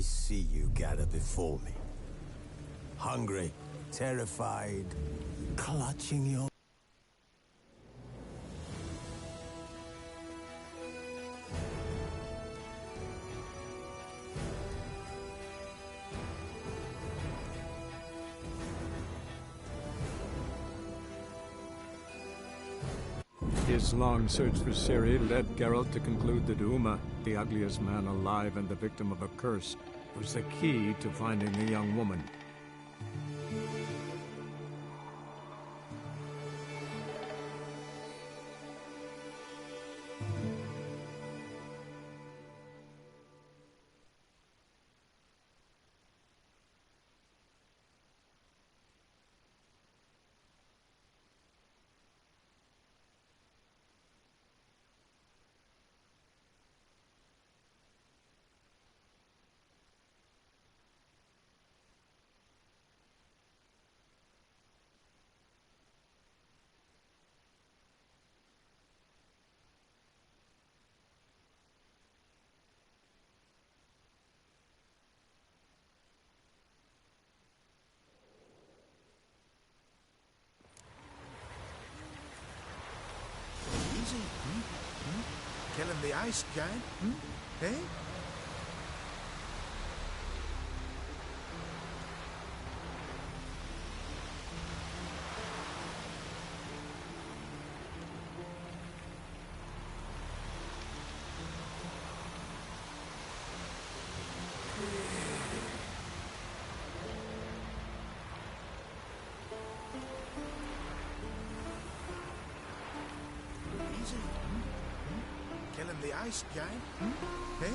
I see you gather before me. Hungry, terrified, clutching your... His long search for Ciri led Geralt to conclude that Uma, the ugliest man alive and the victim of a curse, was the key to finding the young woman. Killing the ice giant? Hey? Killing the ice giant? Hey?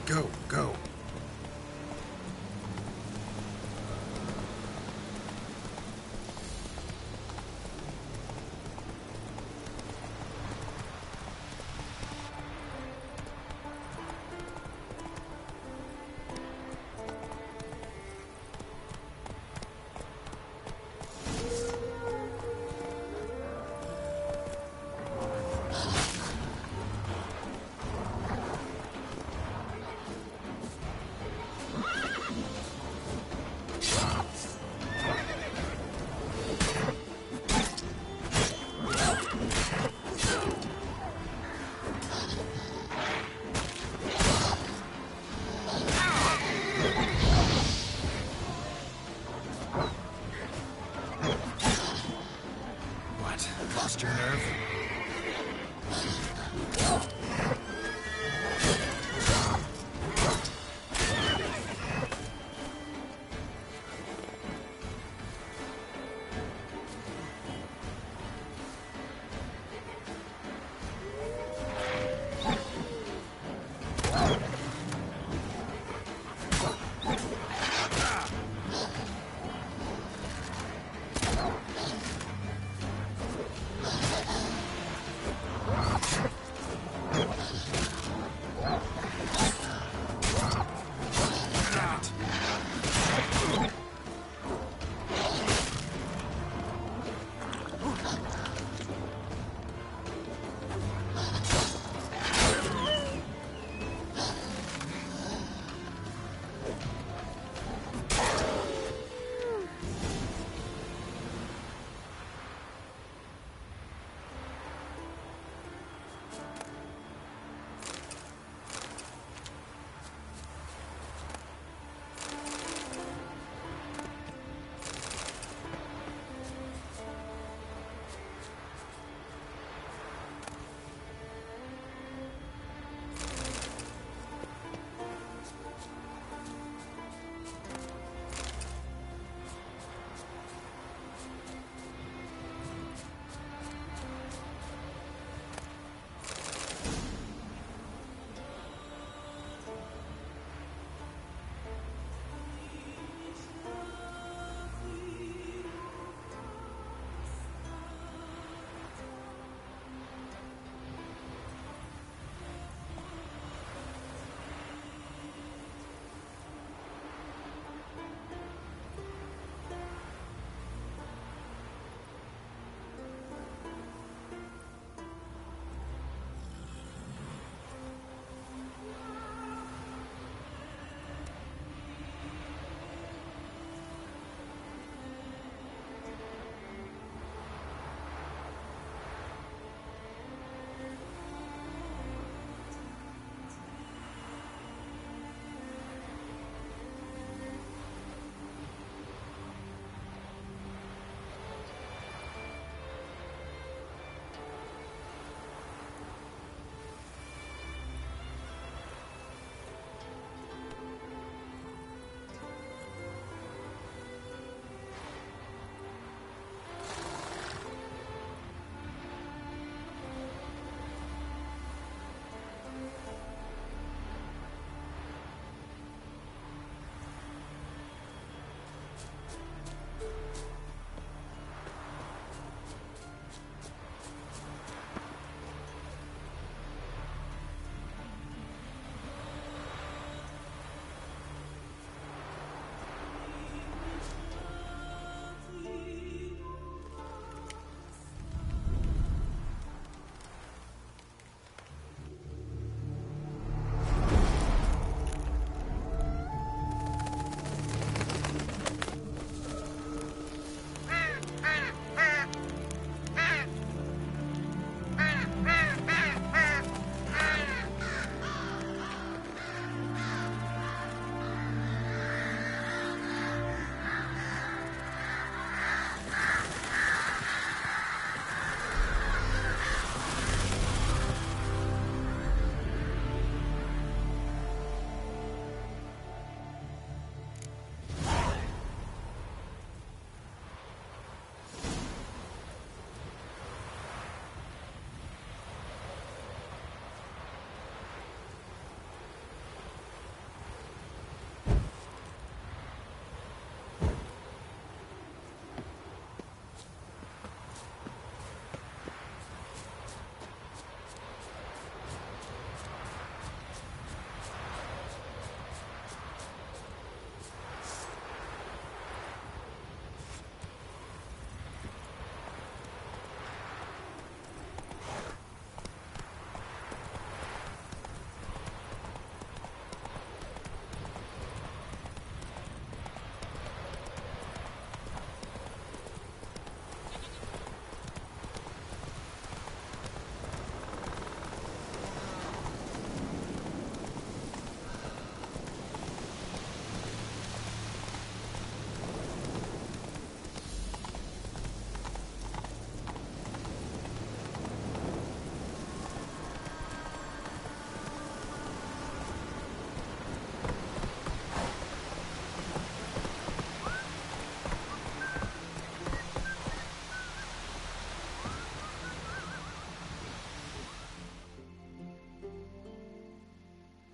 Go, go. Lost your nerve?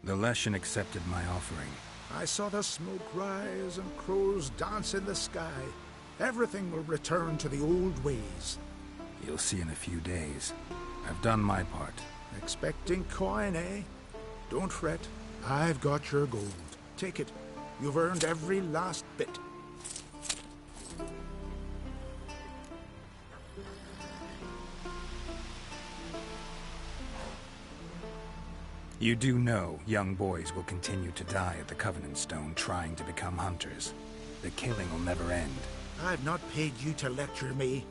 The Leshen accepted my offering. I saw the smoke rise and crows dance in the sky. Everything will return to the old ways. You'll see in a few days. I've done my part. Expecting coin, eh? Don't fret. I've got your gold. Take it. You've earned every last bit. You do know young boys will continue to die at the Covenant Stone trying to become hunters. The killing will never end. I've not paid you to lecture me.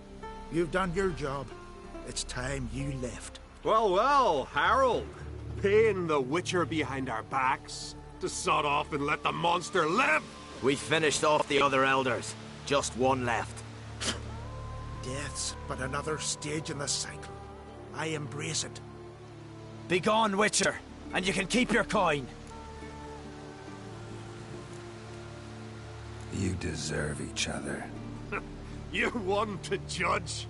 You've done your job. It's time you left. Well, well, Harold. Paying the Witcher behind our backs to sod off and let the monster live. We finished off the other elders. Just one left. Death's but another stage in the cycle. I embrace it. Begone, Witcher, and you can keep your coin. You deserve each other. You're one to judge.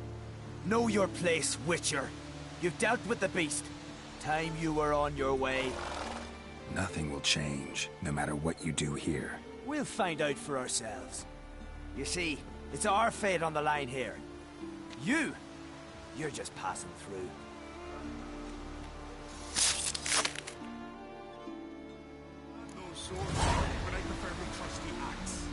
Know your place, Witcher. You've dealt with the beast. Time you were on your way. Nothing will change, no matter what you do here. We'll find out for ourselves. You see, it's our fate on the line here. You're just passing through. No sword, but I prefer my trusty axe.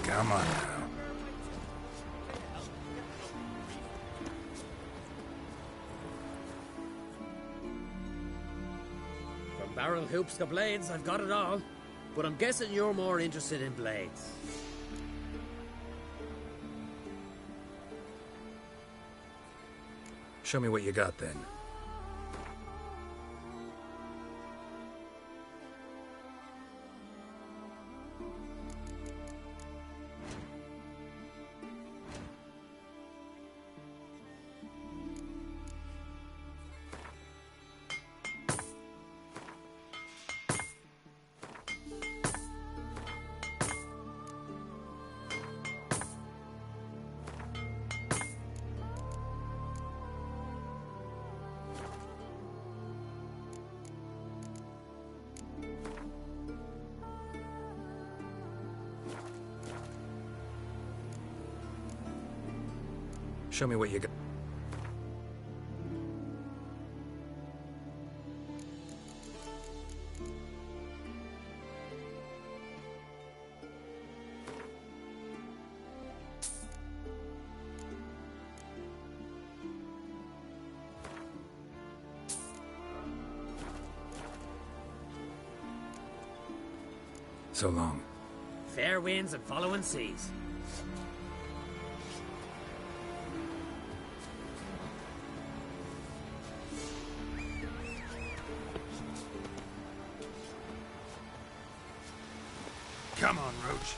Come on now. From barrel hoops to blades, I've got it all. But I'm guessing you're more interested in blades. Show me what you got then. Show me what you got. So long. Fair winds and following seas. Come on, Roach.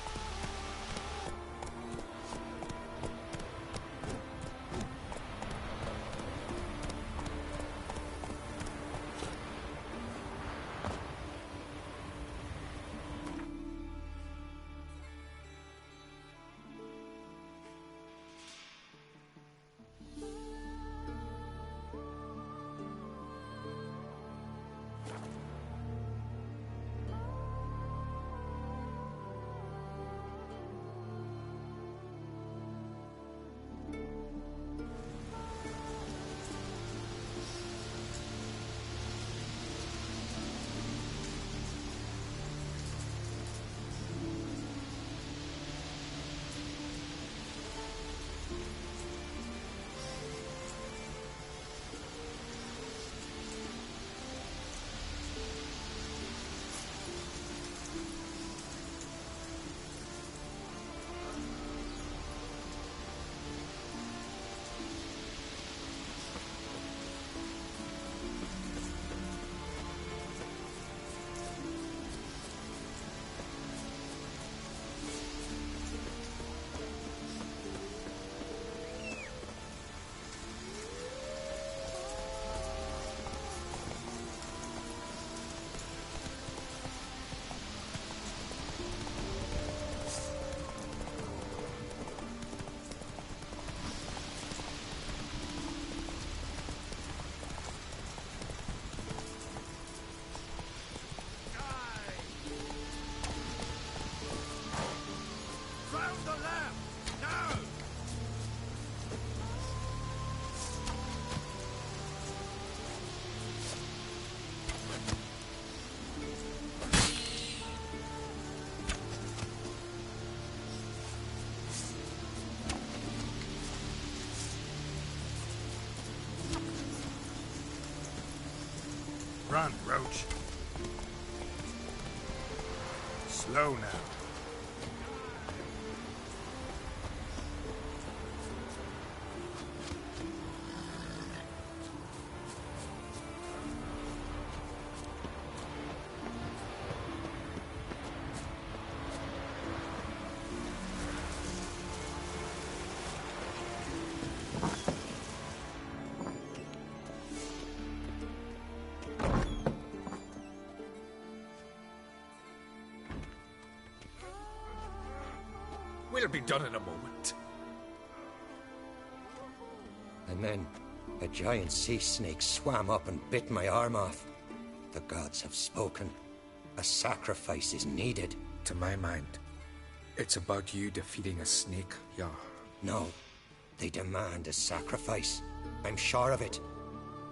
Run, Roach. Slow now. We'll be done in a moment. And then a giant sea snake swam up and bit my arm off. The gods have spoken. A sacrifice is needed. To my mind, it's about you defeating a snake, yeah. No, they demand a sacrifice. I'm sure of it.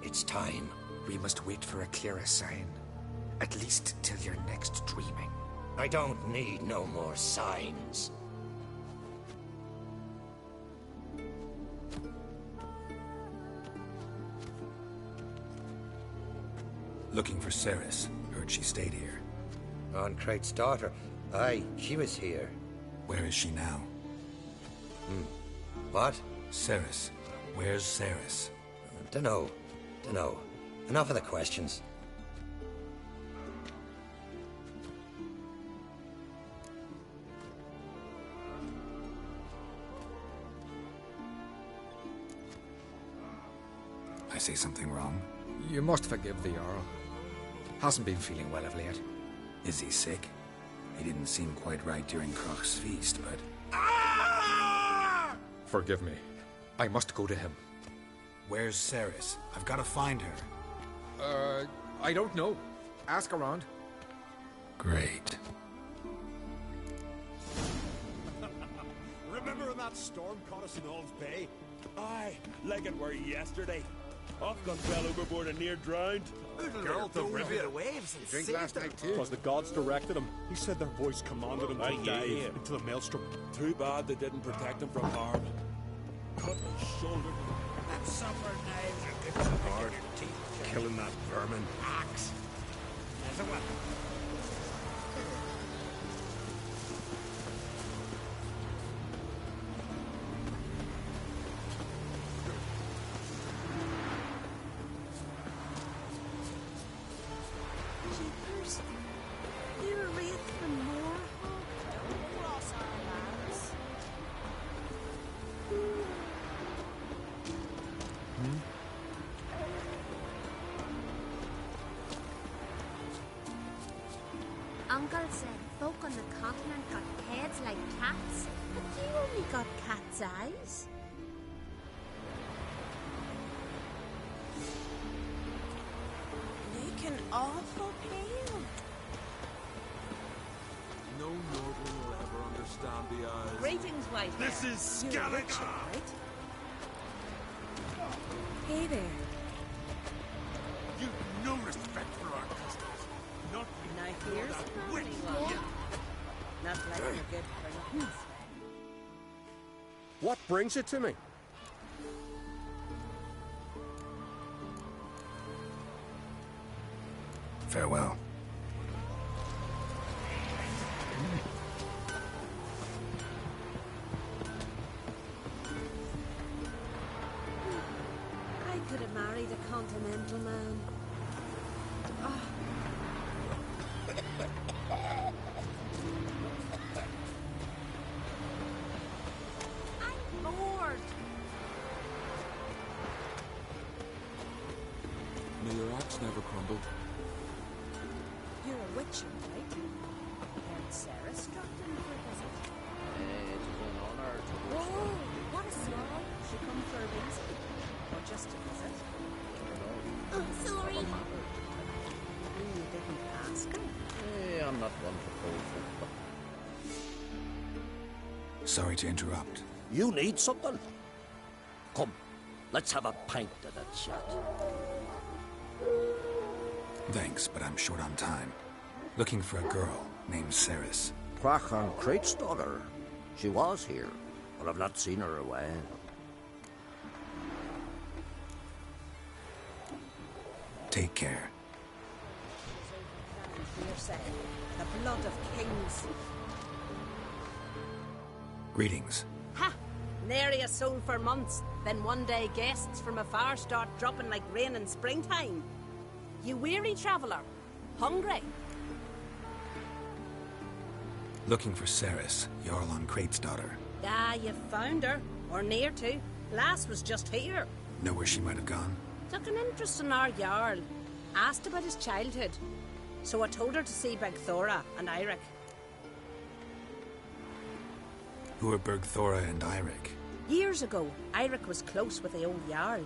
It's time. We must wait for a clearer sign. At least till your next dreaming. I don't need no more signs. Looking for Ceres. Heard she stayed here. Crate's daughter. Aye, she was here. Where is she now? What? Ceres. Where's Ceres? Dunno. Enough of the questions. I say something wrong? You must forgive the Earl. Hasn't been feeling well of late. Is he sick? He didn't seem quite right during Croc's feast, but... Forgive me. I must go to him. Where's Ceres? I've got to find her. I don't know. Ask around. Great. Remember when that storm caught us in All's Bay? Aye, like it were yesterday. Ofcom fell overboard and near drowned. Girl dove into the waves and Drink saved last her. night too. Because the gods directed him. He said their voice commanded him to dive into the maelstrom. Too bad they didn't protect him from harm. Cut his shoulder. That supper knives are good for Hard. picking your teeth. Killing that vermin. Axe. As a weapon. Jeepers. You're right for more. Don't cross our lands. Uncle said folk on the continent got heads like cats, but you only got cat's eyes. Looking awful pale. No mortal will ever understand the eyes. Greetings, white This hare. is You're a Skellige. witcher, right? Hey there. You've no respect for our customs. Not Now here's that witch. not like you're good for nothing. What brings it to me? Farewell. I could have married a continental man. I'm bored. May your axe never crumble. You're a witcher, right? And Sarah struck him for a visit. It is an honor to Whoa, what a small. She come for a reason. Or just a visit. Oh, sorry. You didn't ask her. I'm not one for cold food, but Sorry to interrupt. You need something? Come, let's have a pint of that chat. Thanks, but I'm short on time. Looking for a girl named Ceres. Crach on Crate's daughter. She was here, but I've not seen her a while. Take care. we're saying. The blood of kings. Greetings. Ha! Nary a soul for months. Then one day guests from afar start dropping like rain in springtime. You weary traveller? Hungry? Looking for Ceres, Jarl on Crate's daughter. Ah, you found her. Or near to. Lass was just here. Know where she might have gone? Took an interest in our Jarl. Asked about his childhood. So I told her to see Bergthora and Eirik. Who are Bergthora and Eirik? Years ago, Eirik was close with the old Jarl.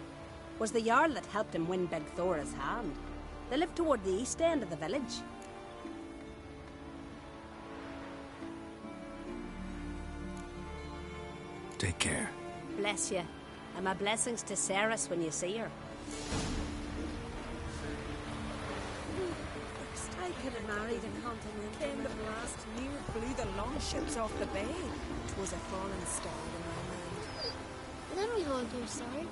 Was the Jarl that helped him win Bergthora's hand. They lived toward the east end of the village. Take care. Bless you. And my blessings to Ceres when you see her. I could have married a continent. Then the blast near blew the longships off the bay. 'Twas a fallen star in my mind. Let me hold your sword.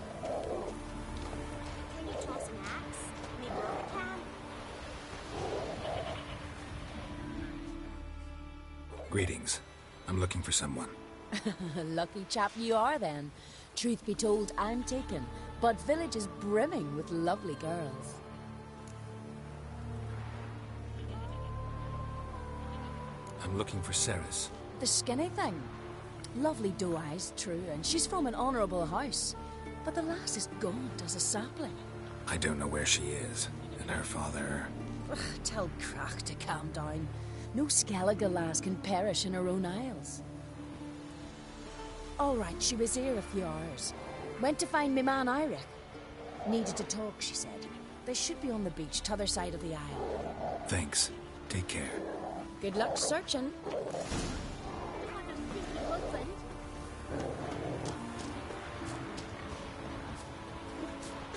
Can you toss an axe? Maybe I can. Greetings. I'm looking for someone. Lucky chap you are then. Truth be told, I'm taken, but village is brimming with lovely girls. I'm looking for Ceres. The skinny thing. Lovely doe eyes, true, and she's from an honourable house. But the lass is gaunt as a sapling. I don't know where she is, and her father... Tell Crack to calm down. No Skellige lass can perish in her own isles. All right, she was here a few hours. Went to find me man Eirik. Needed to talk, she said. They should be on the beach, t'other side of the aisle. Thanks. Take care. Good luck searching.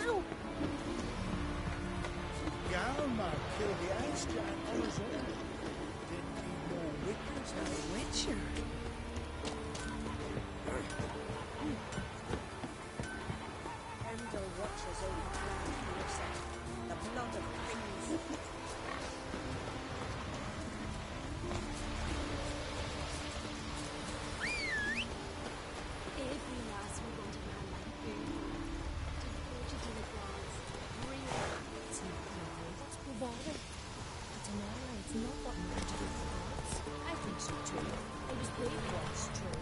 Ow! Galma killed the ice giant on his own. Didn't need no witness and a witcher. Endel watches over the land Merset. The blood of kings. Every lass we want a man like you. Devoted to the gods. Real. It's not pride, it's bravado. But in our eye, it's not what man to do for gods. I think so too. It was brave once, true.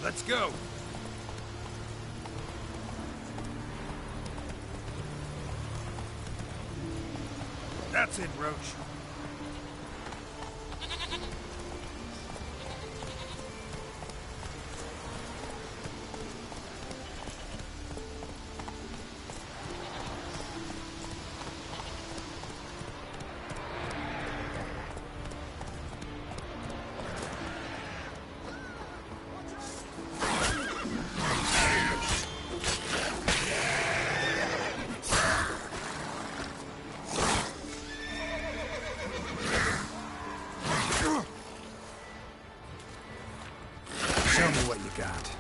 Let's go! That's it, Roach. Show me what you got.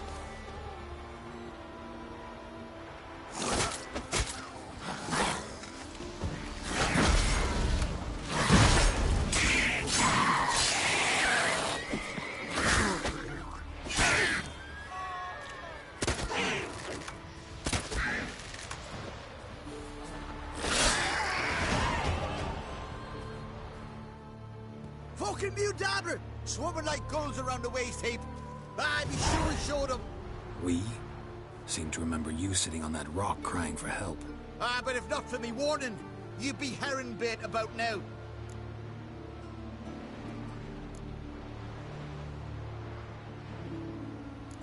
Fucking mute dabber! Swarming like gulls around the waist heap. I'd be sure he showed him. We? Seem to remember you sitting on that rock crying for help. But if not for me warning, you'd be herring bait about now.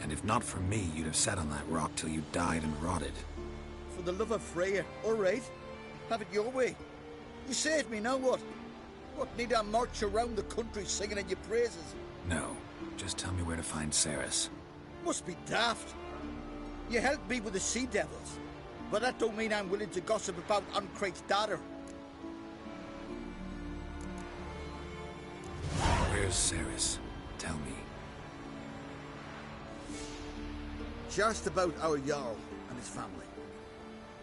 And if not for me, you'd have sat on that rock till you died and rotted. For the love of Freya, all right. Have it your way. You saved me, now what? What, need I march around the country singing in your praises? No, just tell me where to find Ceres. Must be daft. You helped me with the Sea Devils, but that don't mean I'm willing to gossip about Uncrate's daughter. Where's Ceres? Tell me. She asked about our Jarl and his family.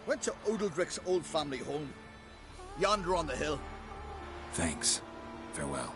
Went to Odeldrick's old family home. Yonder on the hill. Thanks. Farewell.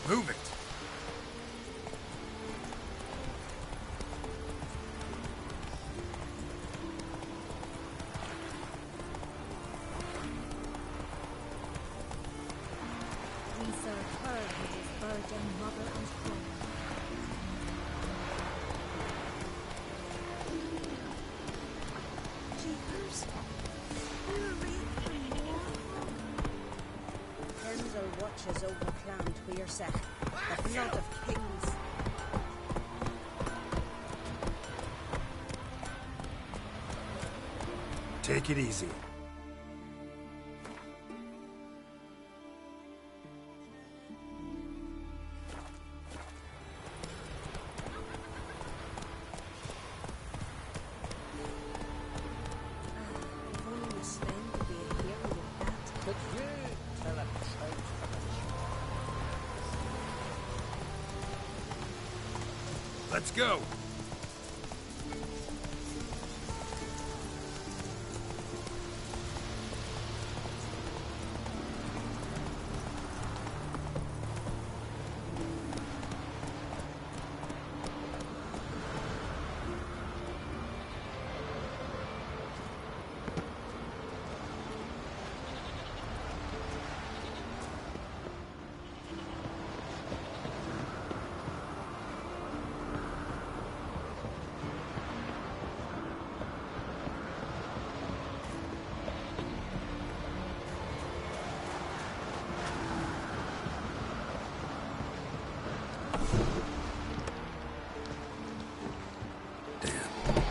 Move it! We serve her who is virgin, mother, and queen. Jeepers. We're ready for more. Kendall watches over Clan Tweersech, the blood of kings. Take it easy. If only Miss Sven could be a hero with that. Could you tell a trout from a Let's go!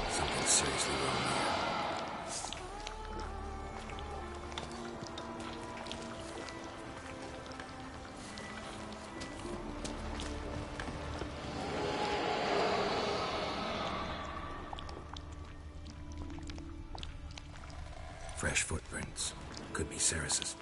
Something's seriously wrong here. Fresh footprints. Could be Ceres's.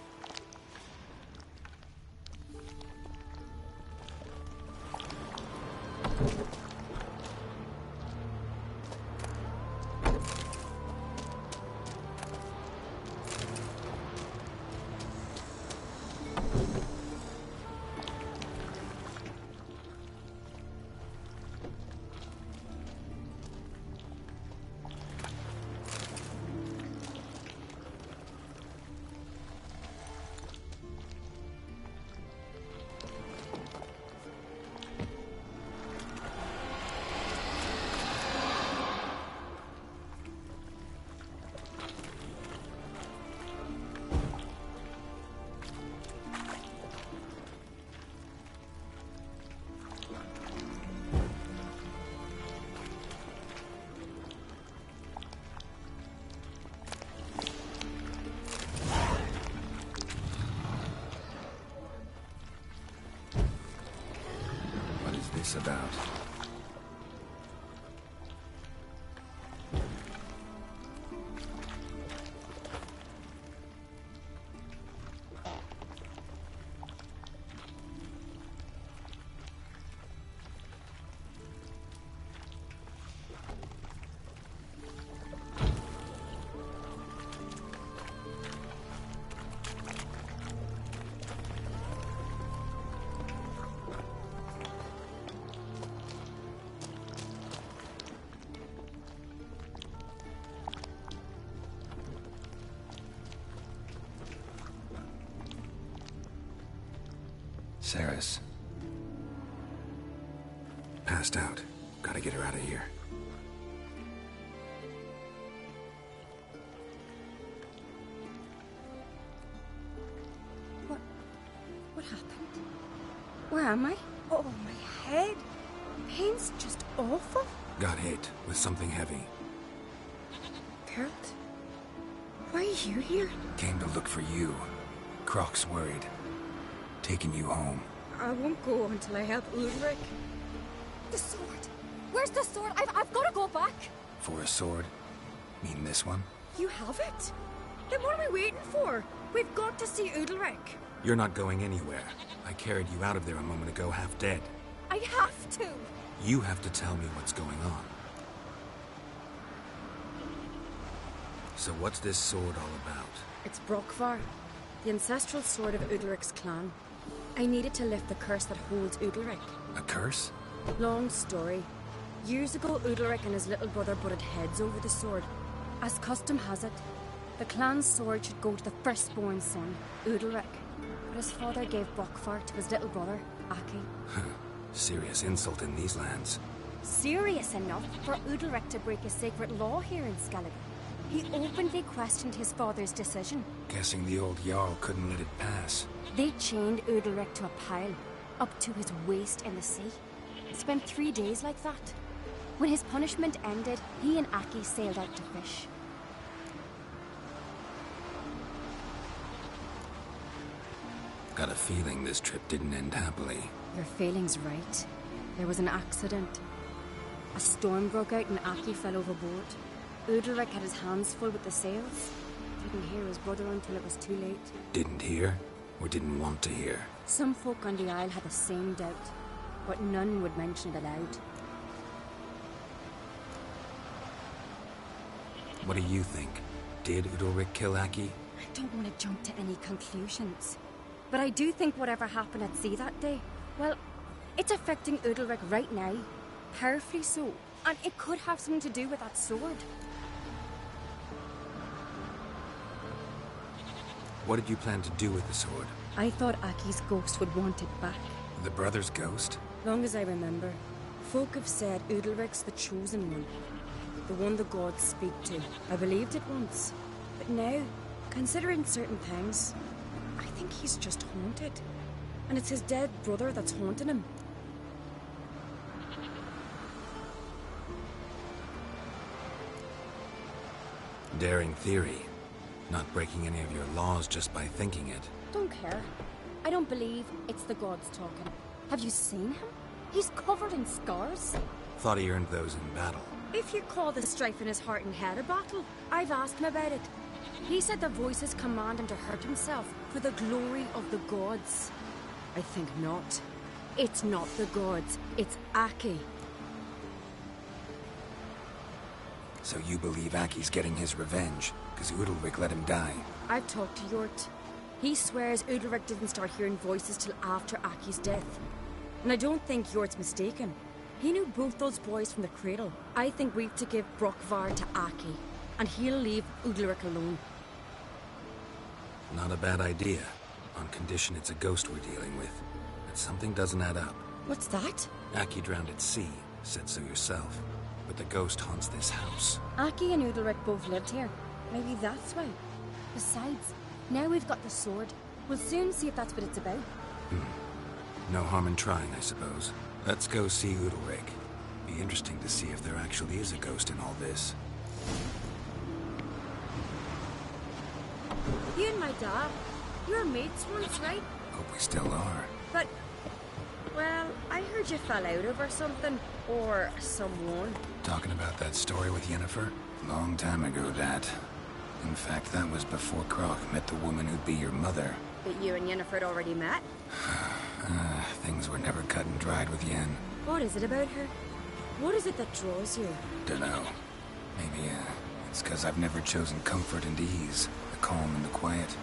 What is this about? Ceres. passed out. Gotta get her out of here. What happened? Where am I? Oh, my head. Pain's just awful. Got hit with something heavy. Geralt? Why are you here? Came to look for you. Croc's worried. Taking you home. I won't go until I help Ulrich. The sword! Where's the sword? I've got to go back! For a sword? Mean this one? You have it? Then what are we waiting for? We've got to see Ulrich. You're not going anywhere. I carried you out of there a moment ago half dead. I have to! You have to tell me what's going on. So what's this sword all about? It's Brockvar, the ancestral sword of Ulrich's clan. I needed to lift the curse that holds Ulrich. A curse? Long story. Years ago, Ulrich and his little brother butted heads over the sword. As custom has it, the clan's sword should go to the firstborn son, Ulrich. But his father gave Brockvar to his little brother, Aki. Serious insult in these lands. Serious enough for Ulrich to break a sacred law here in Skellige. He openly questioned his father's decision. Guessing the old Jarl couldn't let it pass. They chained Ulrich to a pile, up to his waist in the sea. Spent 3 days like that. When his punishment ended, he and Aki sailed out to fish. Got a feeling this trip didn't end happily. Your feeling's right. There was an accident. A storm broke out and Aki fell overboard. Ulrich had his hands full with the sails. Didn't hear his brother until it was too late. Didn't hear? Or didn't want to hear? Some folk on the Isle had the same doubt, but none would mention it aloud. What do you think? Did Ulrich kill Aki? I don't want to jump to any conclusions. But I do think whatever happened at sea that day, well, it's affecting Ulrich right now. Powerfully so. And it could have something to do with that sword. What did you plan to do with the sword? I thought Aki's ghost would want it back. The brother's ghost? Long as I remember, folk have said Ulrich's the chosen one. The one the gods speak to. I believed it once. But now, considering certain things, I think he's just haunted. And it's his dead brother that's haunting him. Daring theory. Not breaking any of your laws just by thinking it. Don't care. I don't believe it's the gods talking. Have you seen him? He's covered in scars. Thought he earned those in battle. If you call the strife in his heart and head a battle, I've asked him about it. He said the voices command him to hurt himself for the glory of the gods. I think not. It's not the gods, it's Aki. So you believe Aki's getting his revenge, because Ulrich let him die? I've talked to Jort. He swears Ulrich didn't start hearing voices till after Aki's death. And I don't think Jort's mistaken. He knew both those boys from the cradle. I think we've to give Brockvar to Aki, and he'll leave Ulrich alone. Not a bad idea, on condition it's a ghost we're dealing with. But something doesn't add up. What's that? Aki drowned at sea, said so yourself. But the ghost haunts this house. Aki and Ulrich both lived here. Maybe that's why. Besides, now we've got the sword. We'll soon see if that's what it's about. No harm in trying, I suppose. Let's go see Ulrich. Be interesting to see if there actually is a ghost in all this. You and my dad, you were mates once, right? Hope we still are. But, well, I heard you fell out over something. Or someone. Talking about that story with Yennefer? Long time ago, that. In fact, that was before Croc met the woman who'd be your mother. But you and Yennefer had already met? Things were never cut and dried with Yen. What is it about her? What is it that draws you? Dunno. Maybe, it's because I've never chosen comfort and ease, the calm and the quiet.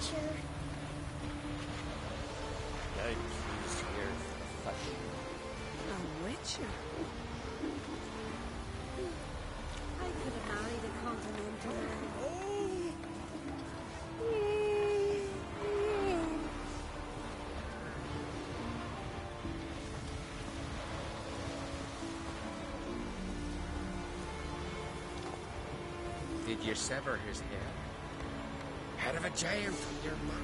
witcher. I'm pleased here for the fight. A witcher? I could have married a continental man. Did you sever his hair? Head of a giant from your mouth.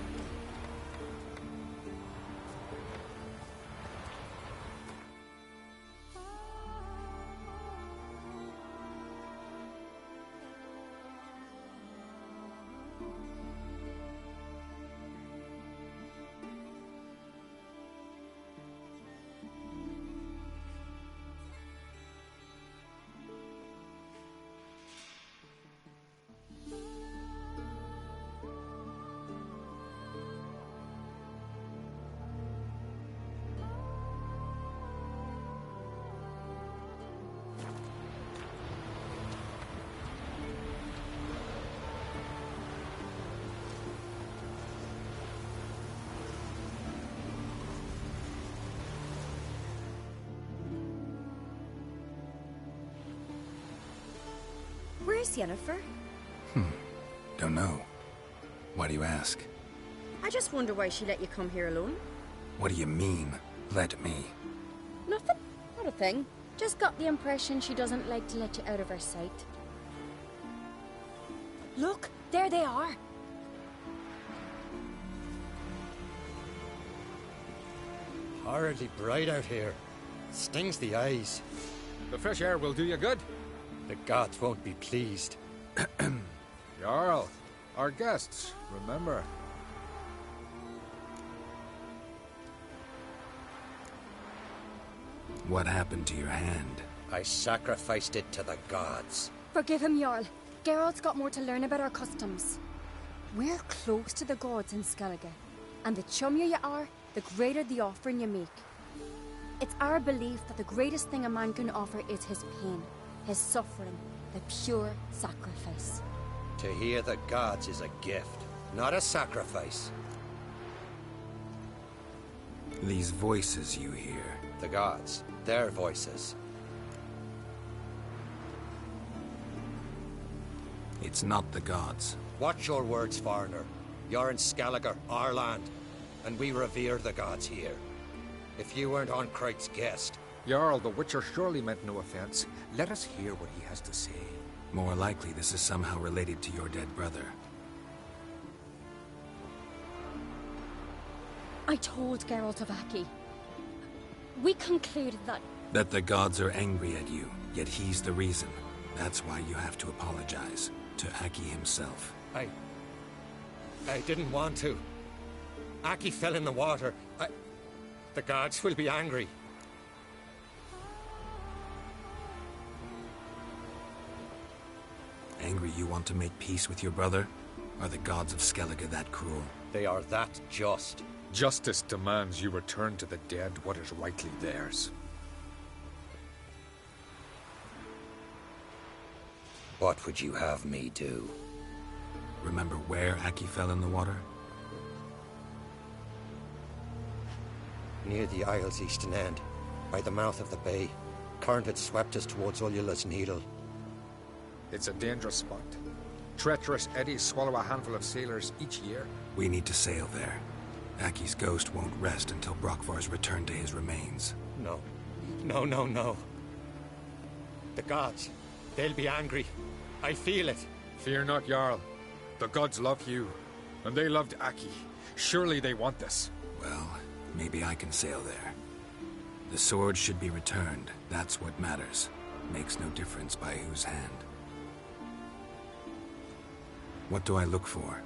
Where's Yennefer? Don't know. Why do you ask? I just wonder why she let you come here alone. What do you mean, let me? Nothing. Not a thing. Just got the impression she doesn't like to let you out of her sight. Look, there they are. Horridly bright out here. Stings the eyes. The fresh air will do you good. The gods won't be pleased. Jarl, our guests, remember. What happened to your hand? I sacrificed it to the gods. Forgive him, Jarl. Geralt's got more to learn about our customs. We're close to the gods in Skellige, and the chummier you are, the greater the offering you make. It's our belief that the greatest thing a man can offer is his pain, his suffering, the pure sacrifice. To hear the gods is a gift, not a sacrifice. These voices you hear. The gods, their voices. It's not the gods. Watch your words, foreigner. You're in Skellige, our land, and we revere the gods here. If you weren't on Kright's guest... Jarl, the Witcher surely meant no offense. Let us hear what he has to say. More likely this is somehow related to your dead brother. I told Geralt of Aki. We concluded that... That the gods are angry at you, yet he's the reason. That's why you have to apologize. To Aki himself. I didn't want to. Aki fell in the water. The gods will be angry. Angry you want to make peace with your brother? Are the gods of Skellige that cruel? They are that just. Justice demands you return to the dead what is rightly theirs. What would you have me do? Remember where Aki fell in the water? Near the Isle's eastern end, by the mouth of the bay. Current had swept us towards Ullula's Needle. It's a dangerous spot. Treacherous eddies swallow a handful of sailors each year. We need to sail there. Aki's ghost won't rest until Brokvar's returned to his remains. No. No, no, no. The gods, they'll be angry. I feel it. Fear not, Jarl. The gods love you, and they loved Aki. Surely they want this. Well, maybe I can sail there. The sword should be returned. That's what matters. Makes no difference by whose hand. What do I look for?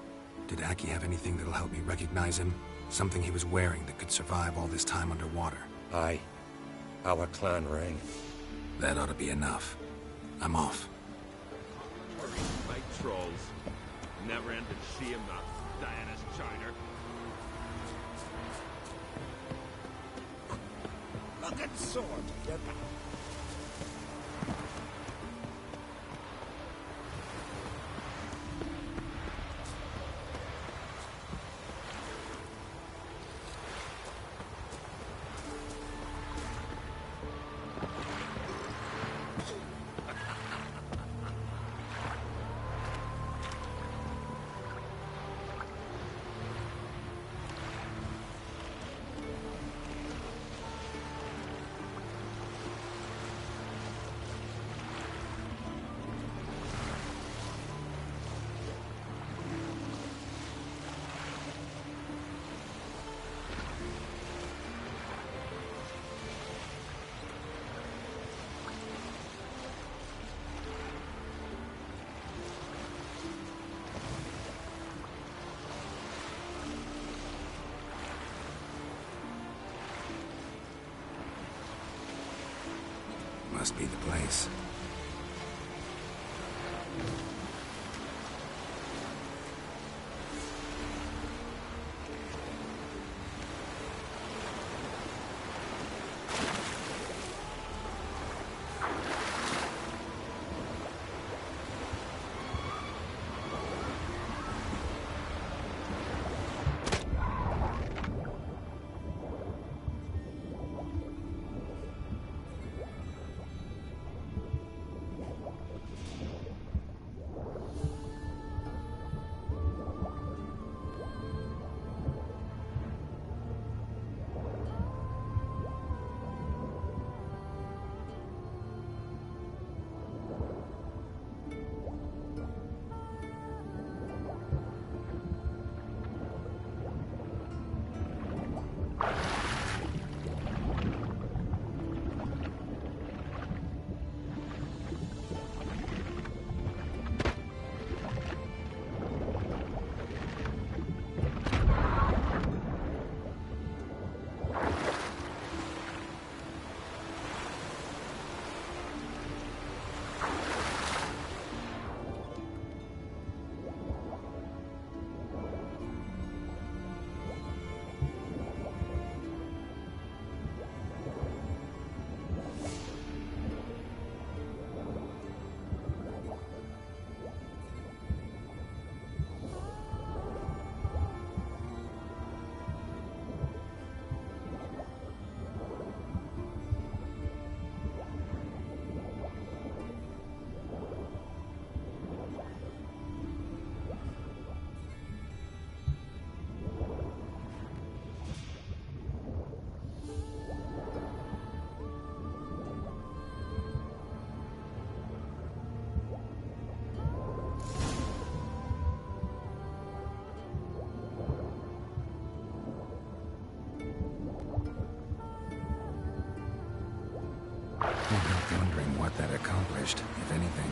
Did Aki have anything that'll help me recognize him? Something he was wearing that could survive all this time underwater? Aye. Our clan ring. That ought to be enough. I'm off. Like trolls. Never ended shame that Diana's chowder. Look at sword. must be the place. Can't help wondering what that accomplished, if anything.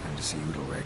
Time to see Udalric.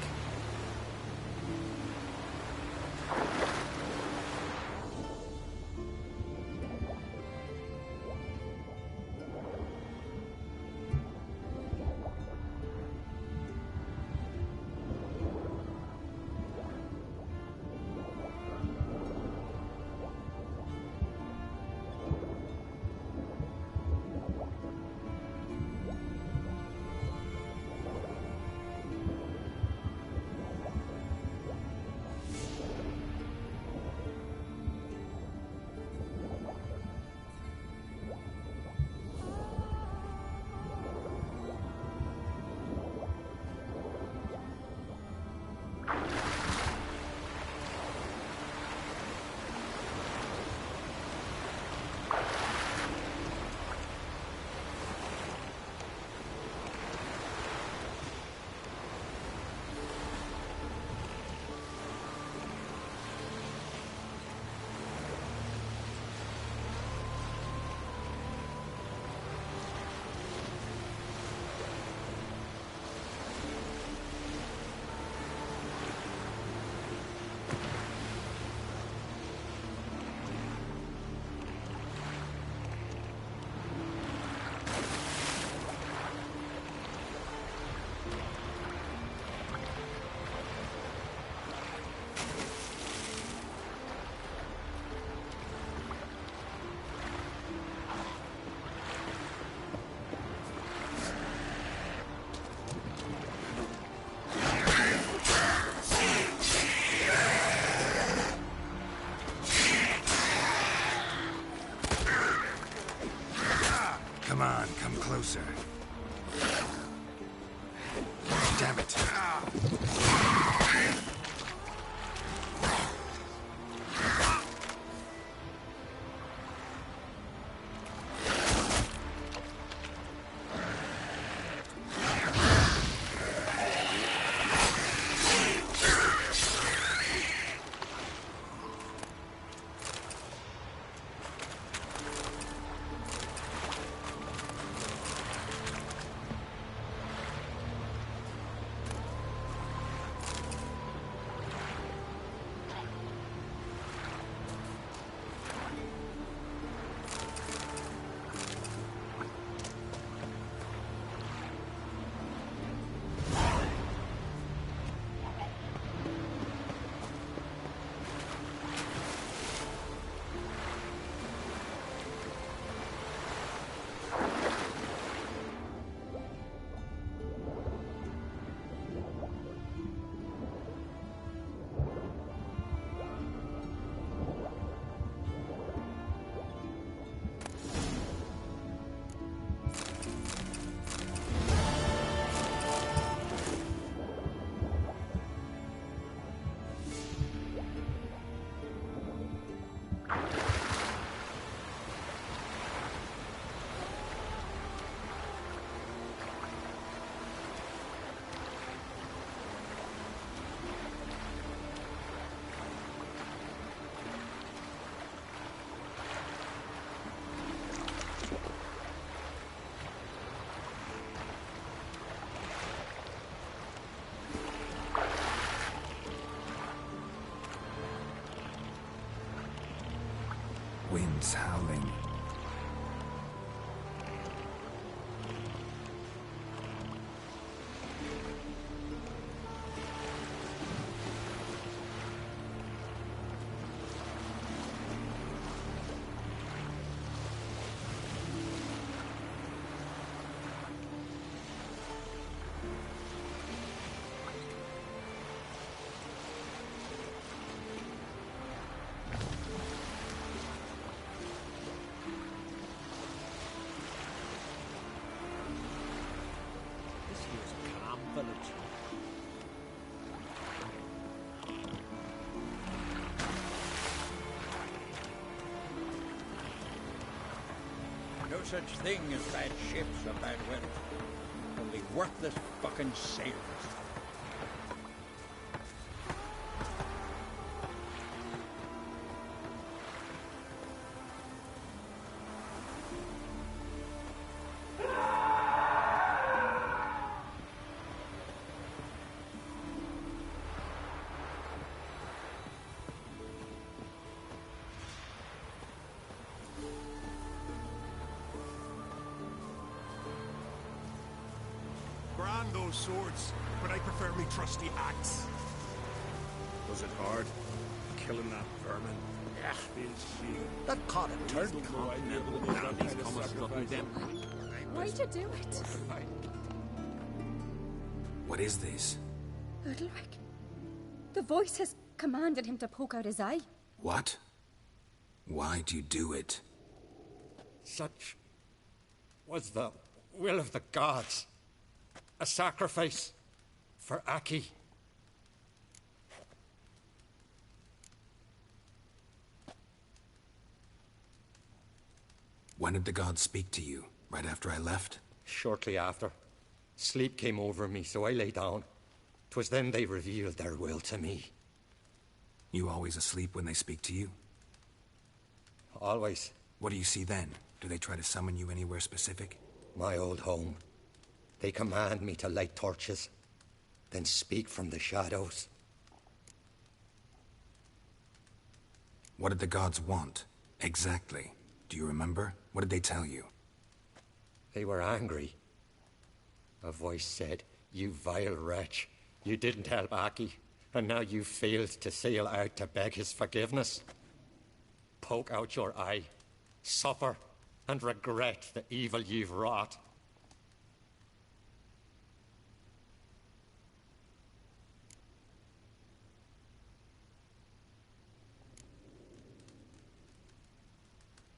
Come on, come closer. Damn it. gods howling. No such thing as bad ships or bad weather. Only worthless fucking sailors. Grand those swords, but I prefer me trusty axe. Was it hard? Killing that vermin? Yeah. That caught a turtle continental. Now he's come a slugging them. Why'd you do it? What is this? Udalric. The voice has commanded him to poke out his eye. What? Why do you do it? Such was the will of the gods. A sacrifice for Aki. When did the gods speak to you? Right after I left? Shortly after. Sleep came over me, so I lay down. 'Twas then they revealed their will to me. You always asleep when they speak to you? Always. What do you see then? Do they try to summon you anywhere specific? My old home. They command me to light torches, then speak from the shadows. What did the gods want? Exactly. Do you remember? What did they tell you? They were angry. A voice said, "You vile wretch, you didn't help Aki, and now you failed to sail out to beg his forgiveness. Poke out your eye, suffer, and regret the evil you've wrought."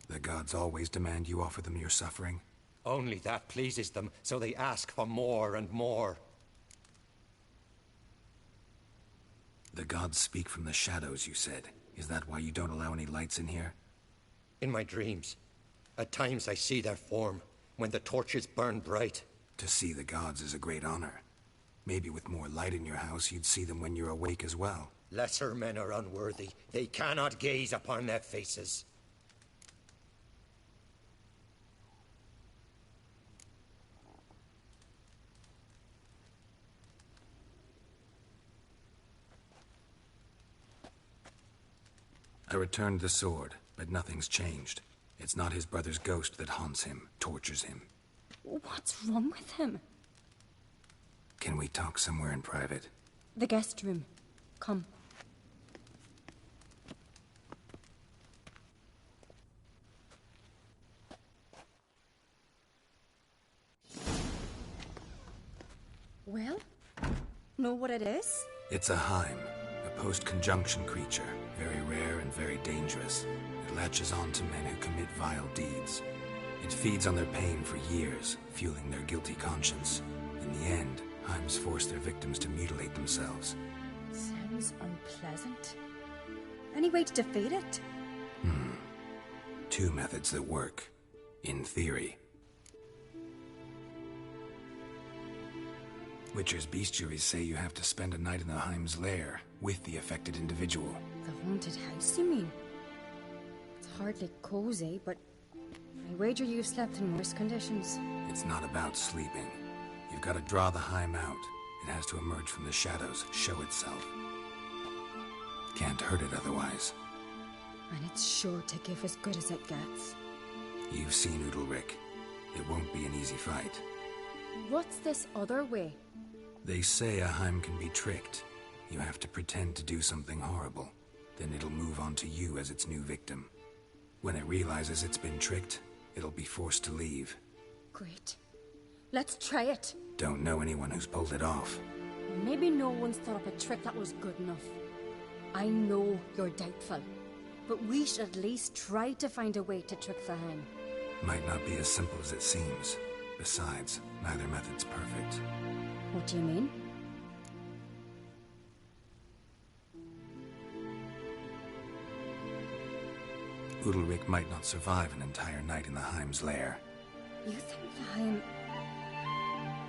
The gods always demand you offer them your suffering? Only that pleases them, so they ask for more and more. The gods speak from the shadows, you said. Is that why you don't allow any lights in here? In my dreams. At times I see their form, when the torches burn bright. To see the gods is a great honor. Maybe with more light in your house, you'd see them when you're awake as well. Lesser men are unworthy. They cannot gaze upon their faces. I returned the sword, but nothing's changed. It's not his brother's ghost that haunts him, tortures him. What's wrong with him? Can we talk somewhere in private? The guest room. Come. Well? Know what it is? It's a Heim, a post-conjunction creature. Very rare and very dangerous. It latches on to men who commit vile deeds. It feeds on their pain for years, fueling their guilty conscience. In the end, Heims force their victims to mutilate themselves. Sounds unpleasant. Any way to defeat it? Two methods that work. In theory. Witcher's bestiaries say you have to spend a night in the Heim's lair with the affected individual. The haunted house, you mean? It's hardly cozy, but I wager you've slept in worse conditions. It's not about sleeping. You've got to draw the Heim out. It has to emerge from the shadows, show itself. Can't hurt it otherwise. And it's sure to give as good as it gets. You've seen Udalric. It won't be an easy fight. What's this other way? They say a Heim can be tricked. You have to pretend to do something horrible. Then it'll move on to you as its new victim. When it realizes it's been tricked, it'll be forced to leave. Great. Let's try it. Don't know anyone who's pulled it off. Well, maybe no one's thought up a trick that was good enough. I know you're doubtful, but we should at least try to find a way to trick the Heim. Might not be as simple as it seems. Besides, neither method's perfect. What do you mean? Udalric might not survive an entire night in the Heim's lair. You think the Heim...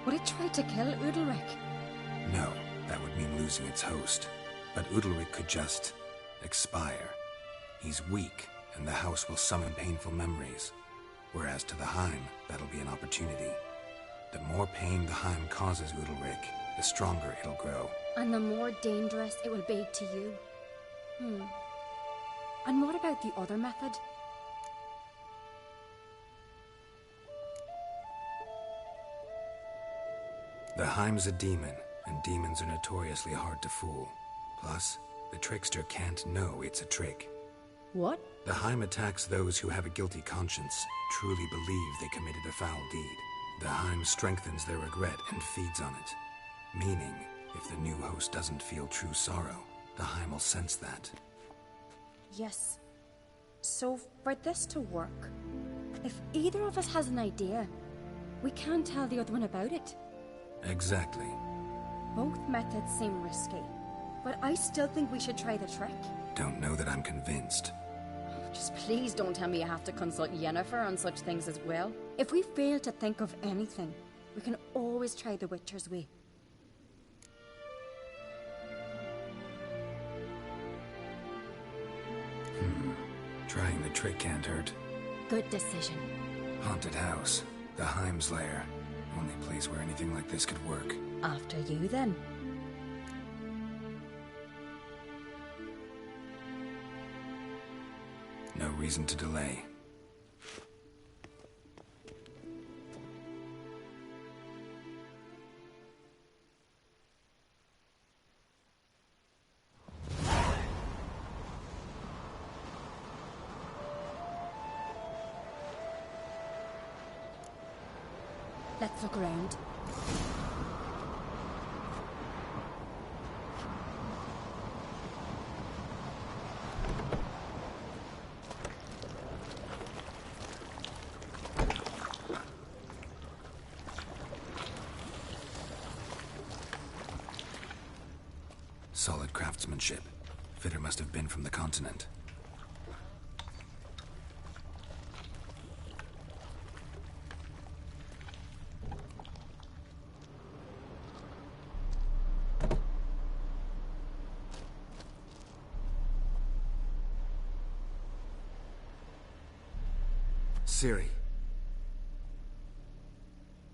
would it try to kill Udalric? No, that would mean losing its host. But Udalric could just... expire. He's weak, and the house will summon painful memories. Whereas to the Heim, that'll be an opportunity. The more pain the Heim causes Udalric, the stronger it'll grow. And the more dangerous it will be to you. And what about the other method? The Heim's a demon, and demons are notoriously hard to fool. Plus, the trickster can't know it's a trick. What? The Heim attacks those who have a guilty conscience, truly believe they committed a foul deed. The Heim strengthens their regret and feeds on it. Meaning, if the new host doesn't feel true sorrow, the Heim will sense that. Yes. So, for this to work, if either of us has an idea, we can't tell the other one about it. Exactly. Both methods seem risky, but I still think we should try the trick. Don't know that I'm convinced. Just please don't tell me you have to consult Yennefer on such things as well. If we fail to think of anything, we can always try the Witcher's way. Trying the trick can't hurt. Good decision. Haunted house. The Heim's lair. Only place where anything like this could work. After you, then. No reason to delay. Let's look around. Solid craftsmanship. Fitter must have been from the continent. Ciri.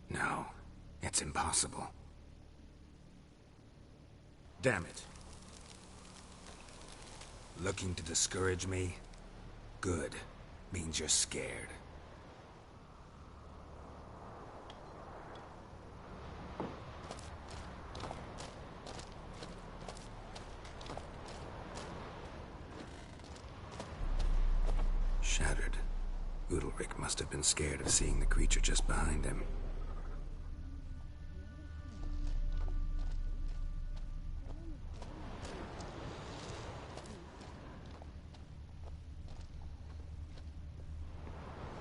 No, it's impossible. Damn it. Looking to discourage me? Good. Means you're scared. Shattered. Udalric must have been scared of seeing the creature just behind him.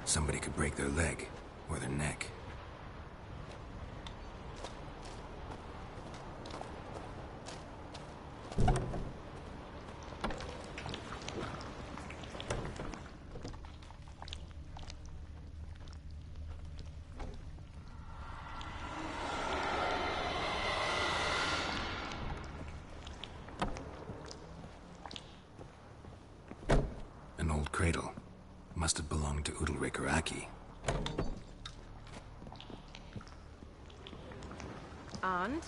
Somebody could break their leg, or their neck. An old cradle. Must have belonged to Udalric or Aki. And?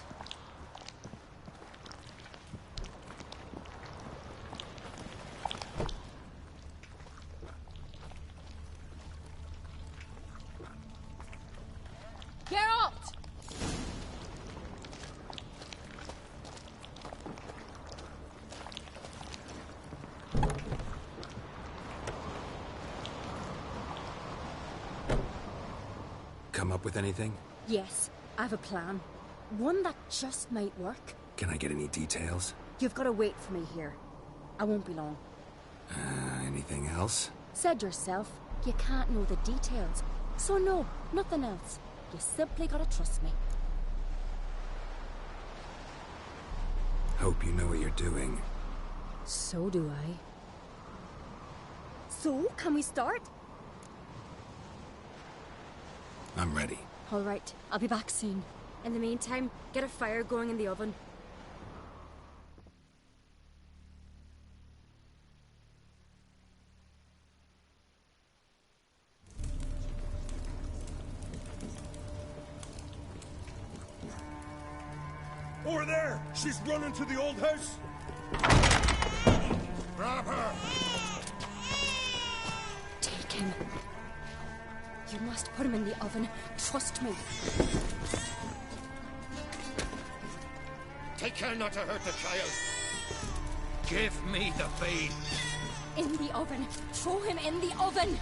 up with anything? Yes, I have a plan. One that just might work. Can I get any details? You've got to wait for me here. I won't be long. Anything else? Said yourself, you can't know the details. So no, nothing else. You simply gotta trust me. Hope you know what you're doing. So do I. So, can we start? I'm ready. All right, I'll be back soon. In the meantime, get a fire going in the oven. Over there! She's running to the old house! Grab her! Take him. You must put him in the oven. Trust me. Take care not to hurt the child. Give me the babe. In the oven. Throw him in the oven.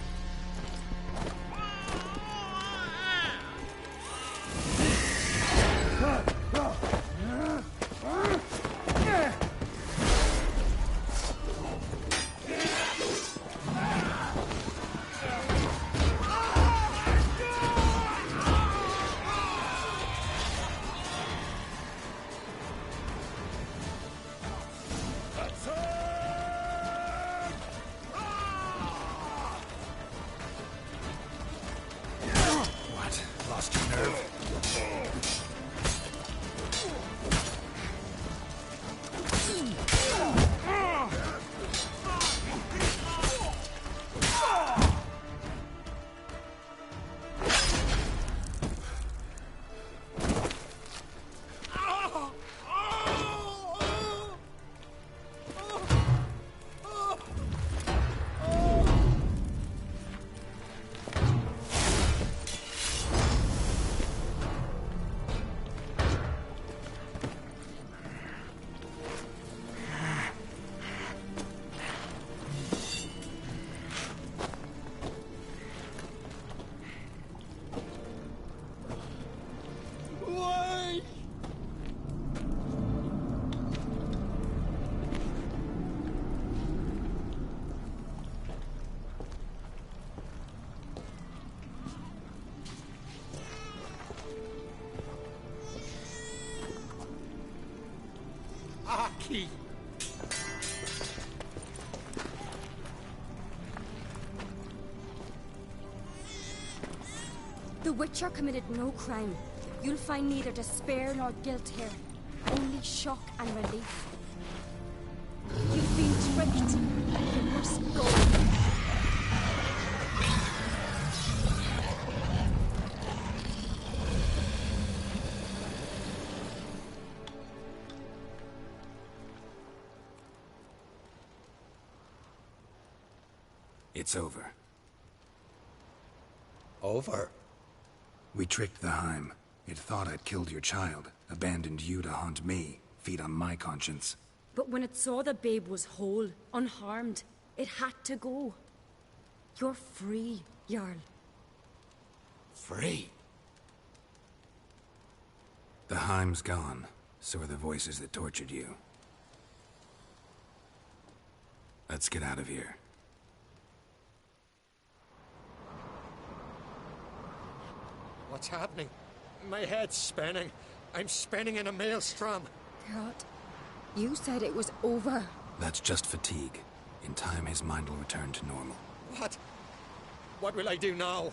Lost your nerve? Aki! The Witcher committed no crime. You'll find neither despair nor guilt here. Only shock and relief. You've been tricked. You must go. It's over. Over? We tricked the Heim. It thought I'd killed your child, abandoned you to haunt me, feed on my conscience. But when it saw the babe was whole, unharmed, it had to go. You're free, Jarl. Free? The Heim's gone, so are the voices that tortured you. Let's get out of here. What's happening? My head's spinning. I'm spinning in a maelstrom. Geralt, you said it was over. That's just fatigue. In time, his mind will return to normal. What? What will I do now?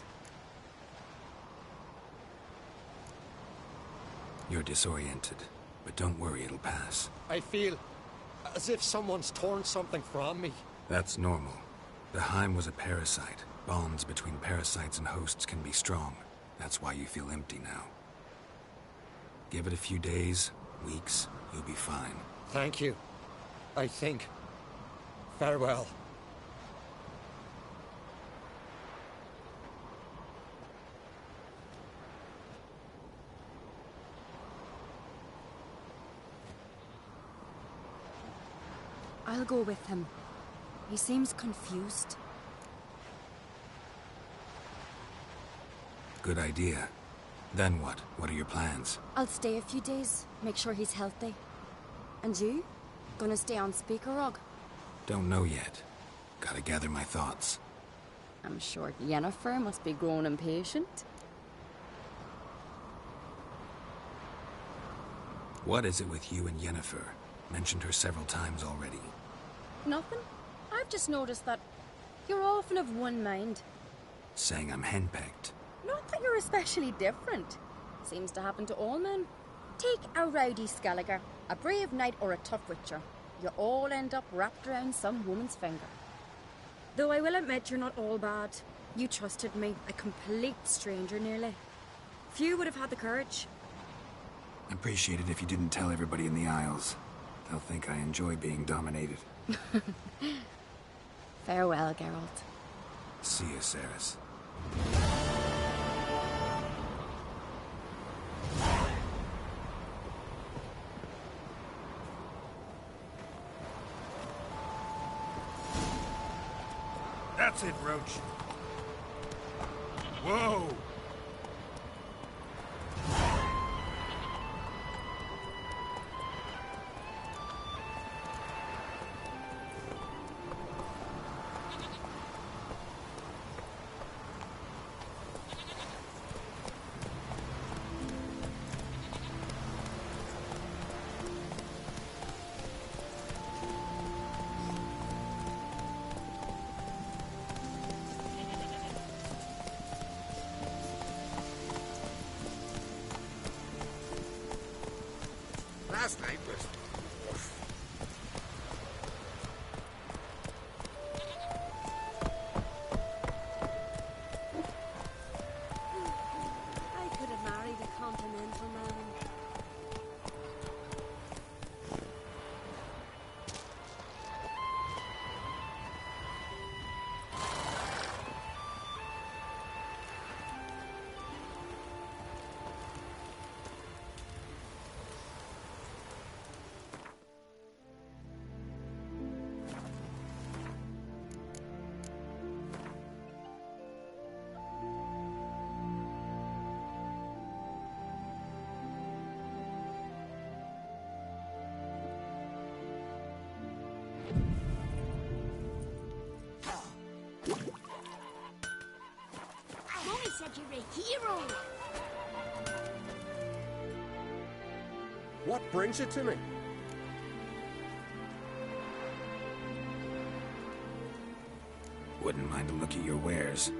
You're disoriented, but don't worry, it'll pass. I feel as if someone's torn something from me. That's normal. The Heim was a parasite. Bonds between parasites and hosts can be strong. That's why you feel empty now. Give it a few days, weeks, you'll be fine. Thank you. I think. Farewell. I'll go with him. He seems confused. Good idea. Then what? What are your plans? I'll stay a few days, make sure he's healthy. And you? Gonna stay on Speaker Rog? Don't know yet. Gotta gather my thoughts. I'm sure Yennefer must be growing impatient. What is it with you and Yennefer? Mentioned her several times already. Nothing. I've just noticed that you're often of one mind. Saying I'm henpecked. Not that you're especially different. Seems to happen to all men. Take a rowdy Skelliger, a brave knight or a tough witcher. You all end up wrapped around some woman's finger. Though I will admit you're not all bad. You trusted me, a complete stranger nearly. Few would have had the courage. I'd appreciate it if you didn't tell everybody in the Isles. They'll think I enjoy being dominated. Farewell, Geralt. See you, Ceres. That's it, Roach. Whoa! Last night was... I could have married a continental man. Mommy said you're a hero. What brings you to me? Wouldn't mind a look at your wares.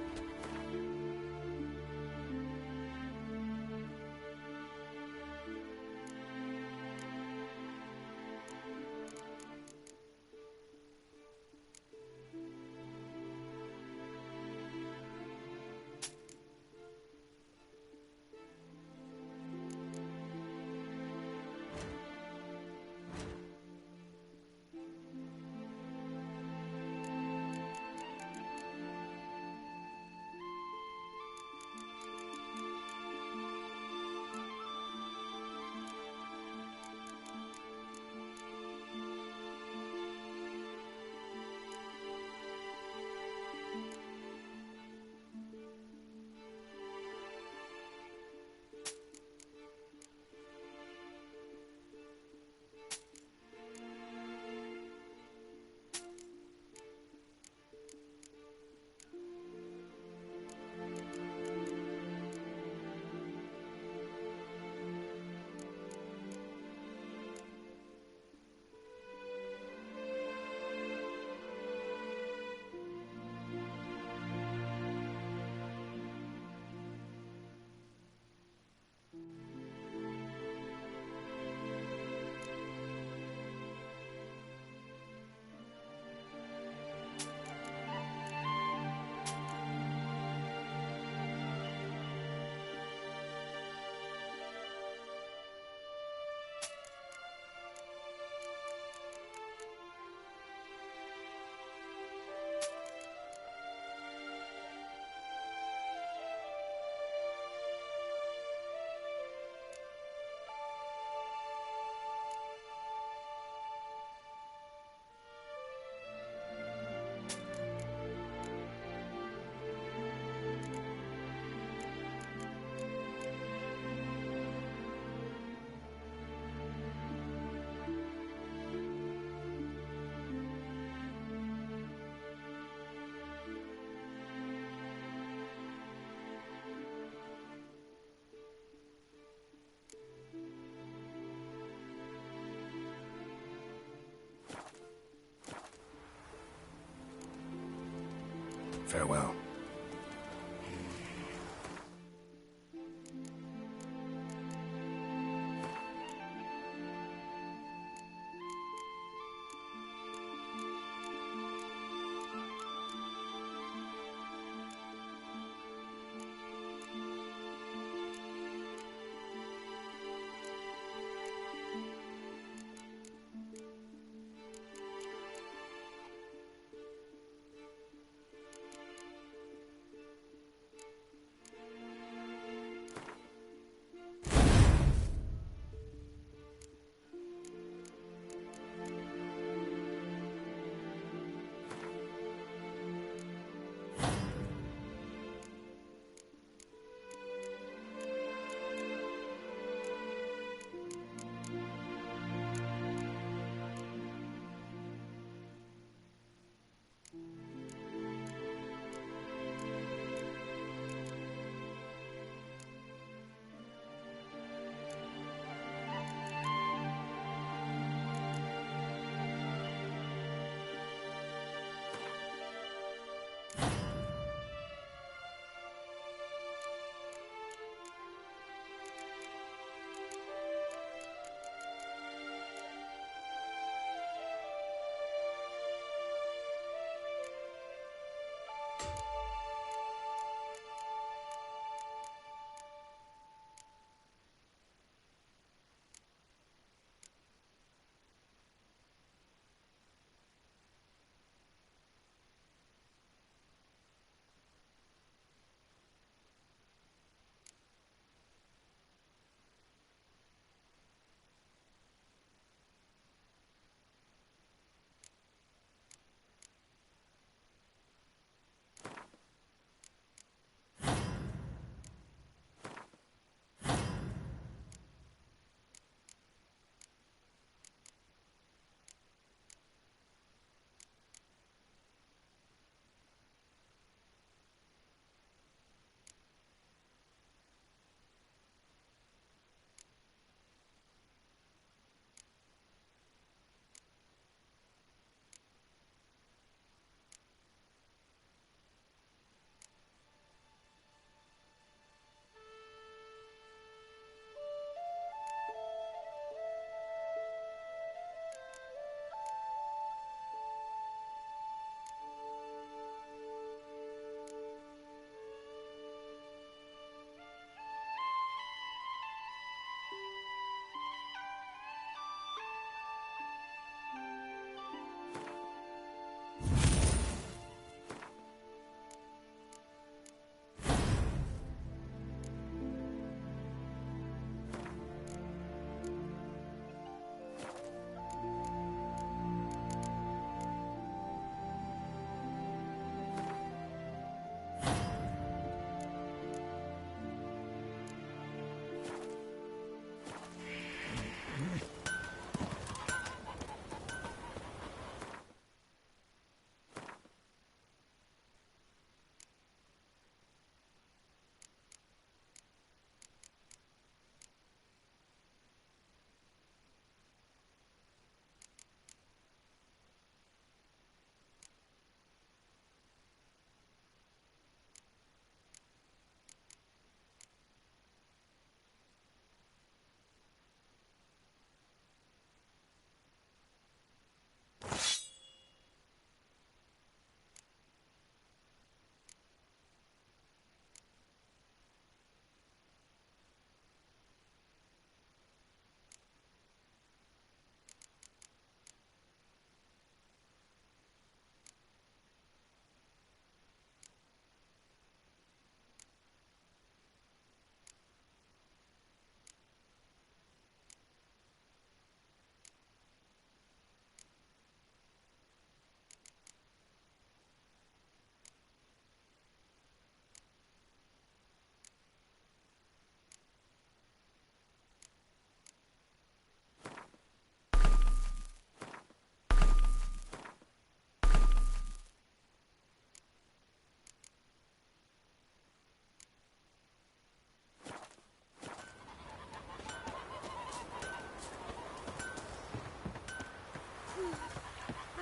Farewell.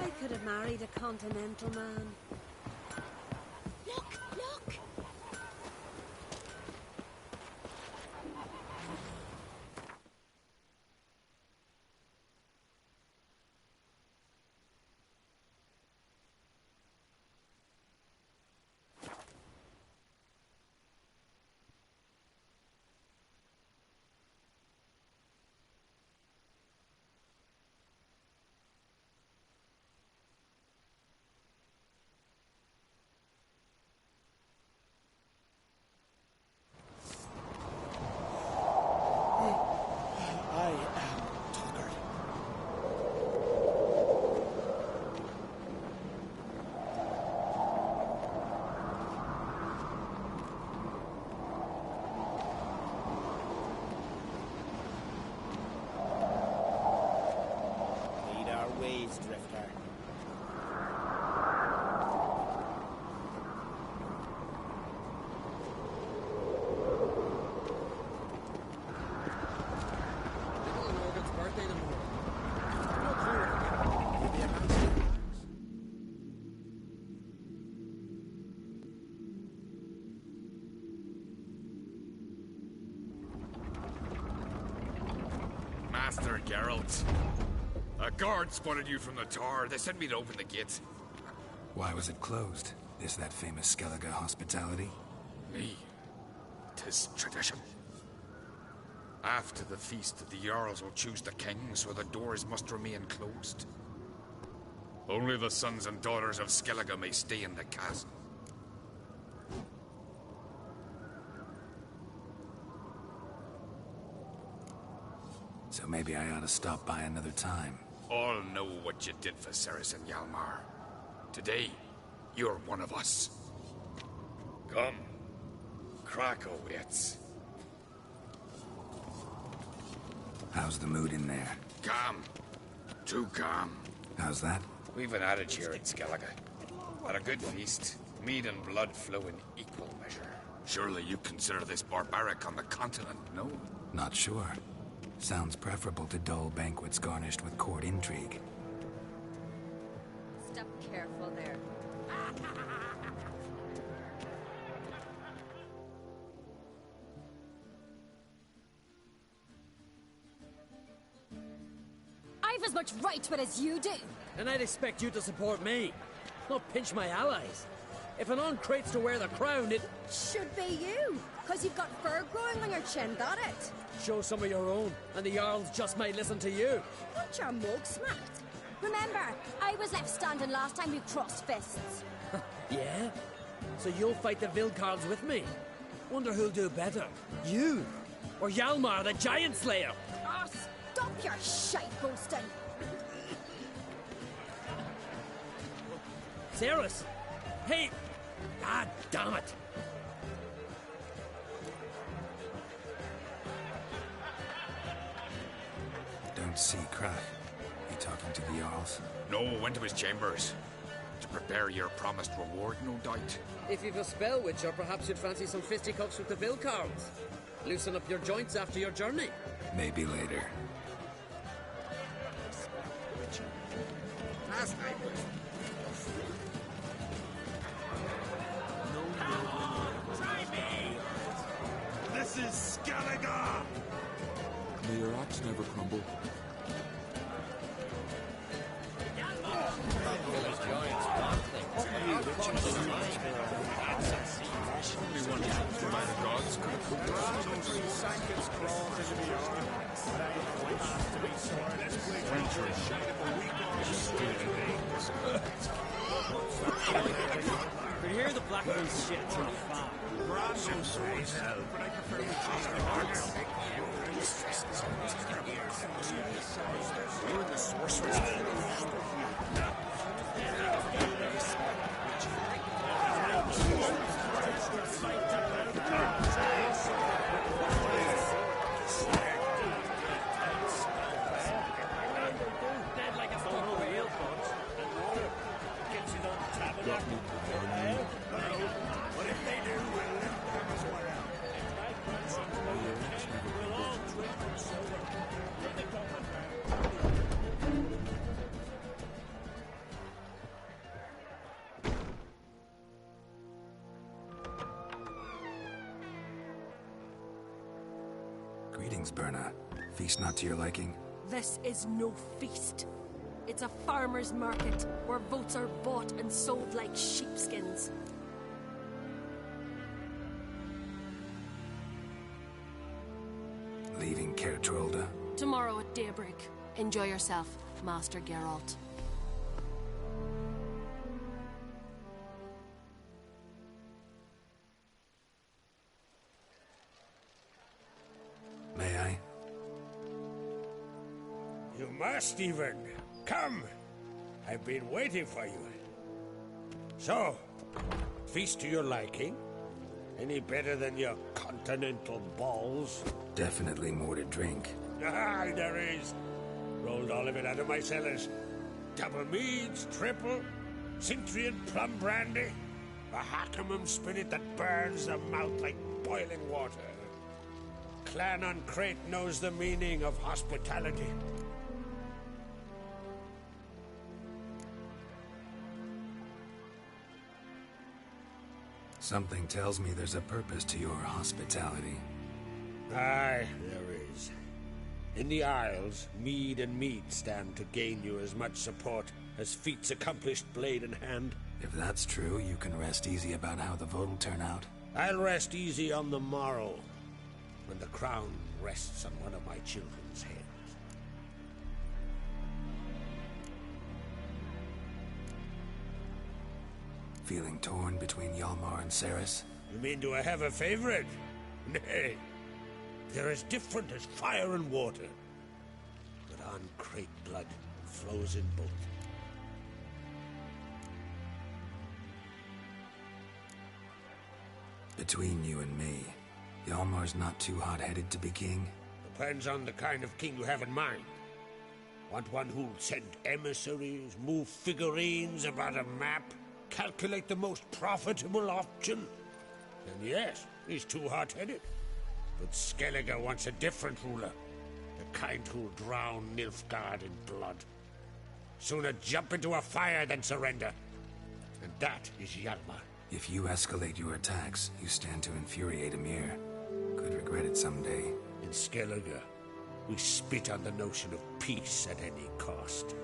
I could have married a continental man. Master Geralt. A guard spotted you from the tower. They sent me to open the gate. Why was it closed? Is that famous Skellige hospitality? Me. 'Tis tradition. After the feast, the Jarls will choose the king, so the doors must remain closed. Only the sons and daughters of Skellige may stay in the castle. So maybe I ought to stop by another time. All know what you did for Ceres and Hjalmar. Today, you're one of us. Come. Krakow waits. How's the mood in there? Calm. Too calm. How's that? We've an adage here in Skellige. At a good feast, mead and blood flow in equal measure. Surely you consider this barbaric on the continent, no? Not sure. Sounds preferable to dull banquets garnished with court intrigue. Step careful there. I've as much right to it as you do. And I'd expect you to support me, not pinch my allies. If an uncrate's to wear the crown, it should be you, because you've got fur growing on your chin, that it? Show some of your own, and the Jarls just might listen to you. Want your mug smacked? Remember, I was left standing last time we crossed fists. Yeah? So you'll fight the Vilcards with me? Wonder who'll do better, you or Hjalmar the Giant Slayer? Oh, stop your shite boasting. Ceres! Hey! Ah, damn it! Don't see Krak. You talking to the Jarls? No, went to his chambers. To prepare your promised reward, no doubt. If you've a spell witcher, perhaps you'd fancy some fisticuffs with the Vilcards. Loosen up your joints after your journey. Maybe later. Last night was... This is Skellige! May your axe never crumble. But here the black one's shit from afar. Bravo swords, but I prefer you and the sorceress. Greetings, Berna. Feast not to your liking? This is no feast. It's a farmer's market where votes are bought and sold like sheepskins. Leaving Kertrolda? Tomorrow at daybreak. Enjoy yourself, Master Geralt. May I? You must even. Come! I've been waiting for you. So, feast to your liking? Any better than your continental balls? Definitely more to drink. Ah, there is. Rolled all of it out of my cellars. Double meads, triple, Cintrian plum brandy, a Hackamum spirit that burns the mouth like boiling water. Clan on Crate knows the meaning of hospitality. Something tells me there's a purpose to your hospitality. Aye, there is. In the Isles, mead and mead stand to gain you as much support as feats accomplished blade in hand. If that's true, you can rest easy about how the vote will turn out. I'll rest easy on the morrow, when the crown rests on one of my children's heads. Feeling torn between Hjalmar and Ceres? You mean, do I have a favorite? Nay. They're as different as fire and water. But Ancrate blood flows in both. Between you and me, Hjalmar's not too hot-headed to be king? Depends on the kind of king you have in mind. Want one who'll send emissaries, move figurines about a map, calculate the most profitable option? Then yes, he's too hot-headed. But Skellige wants a different ruler. The kind who'll drown Nilfgaard in blood. Sooner jump into a fire than surrender. And that is Hjalmar. If you escalate your attacks, you stand to infuriate Emir. Could regret it someday. In Skellige, we spit on the notion of peace at any cost.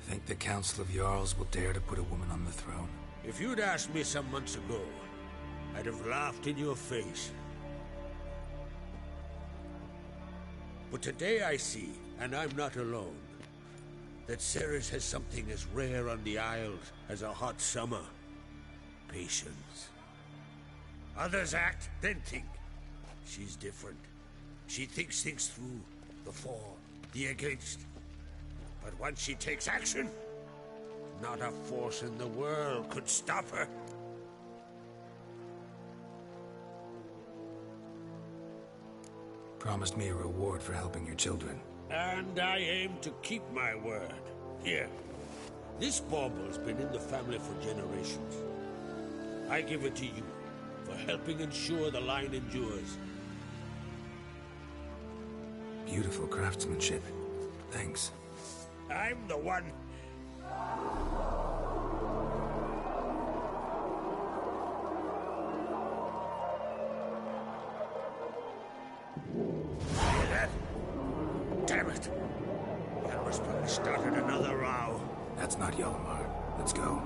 Think the Council of Jarls will dare to put a woman on the throne? If you'd asked me some months ago, I'd have laughed in your face. But today I see, and I'm not alone, that Ceres has something as rare on the Isles as a hot summer. Patience. Others act, then think. She's different. She thinks things through, the for, the against. But once she takes action, not a force in the world could stop her. Promised me a reward for helping your children. And I aim to keep my word. Here. This bauble's been in the family for generations. I give it to you for helping ensure the line endures. Beautiful craftsmanship. Thanks. I'm the one. Hear that? Damn it. Hjalmar's probably started another row. That's not Hjalmar. Let's go.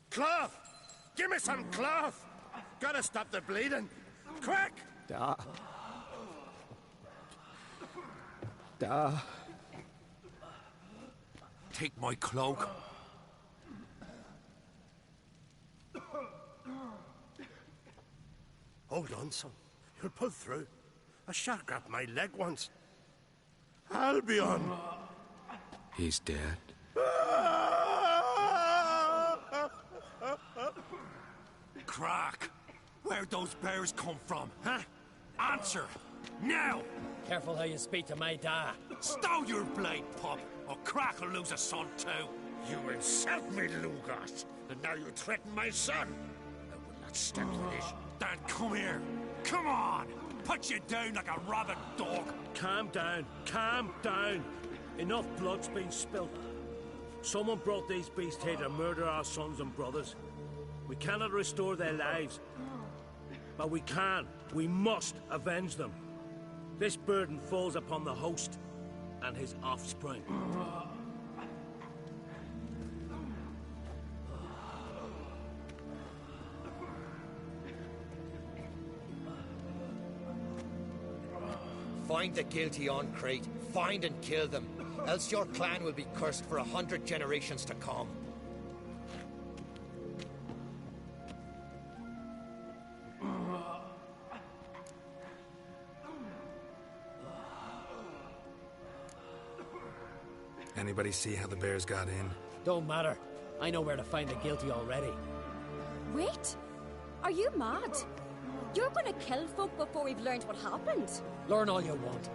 Cloth! Give me some cloth! Gotta stop the bleeding. Quick! Da. Take my cloak. Hold on, son. You'll pull through. A shot grabbed my leg once. Albion! He's dead. Crack! Where'd those bears come from, huh? Answer! Now! Careful how you speak to my dad. Stow your blade, pup, or Crack will lose a son too. You insult me, Lugos, and now you threaten my son. I will not stand for this. Dan, come here. Come on! Put you down like a rabid dog. Calm down. Calm down. Enough blood's been spilt. Someone brought these beasts here to murder our sons and brothers. We cannot restore their lives. But we can. We must avenge them. This burden falls upon the host and his offspring. Find the guilty on Crate. Find and kill them. Else your clan will be cursed for 100 generations to come. Anybody see how the bears got in? Don't matter. I know where to find the guilty already. Wait! Are you mad? You're gonna kill folk before we've learned what happened. Learn all you want.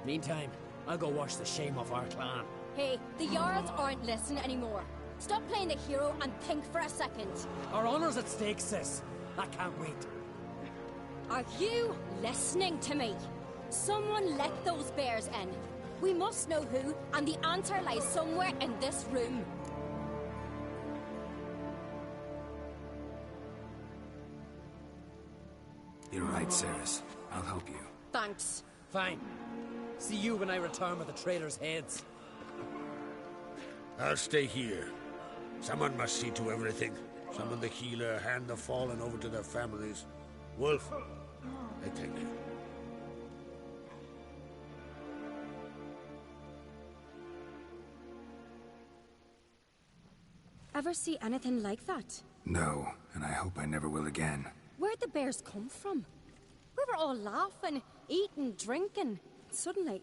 Meantime, I'll go wash the shame off our clan. Hey, the Jarls aren't listening anymore. Stop playing the hero and think for a second. Our honor's at stake, sis. I can't wait. Are you listening to me? Someone let those bears in. We must know who, and the answer lies somewhere in this room. You're right, Ceres. I'll help you. Thanks. Fine. See you when I return with the traitors' heads. I'll stay here. Someone must see to everything. Summon the healer, hand the fallen over to their families. Wolf, I thank you. Ever see anything like that? No, and I hope I never will again. Where'd the bears come from? We were all laughing, eating, drinking. Suddenly,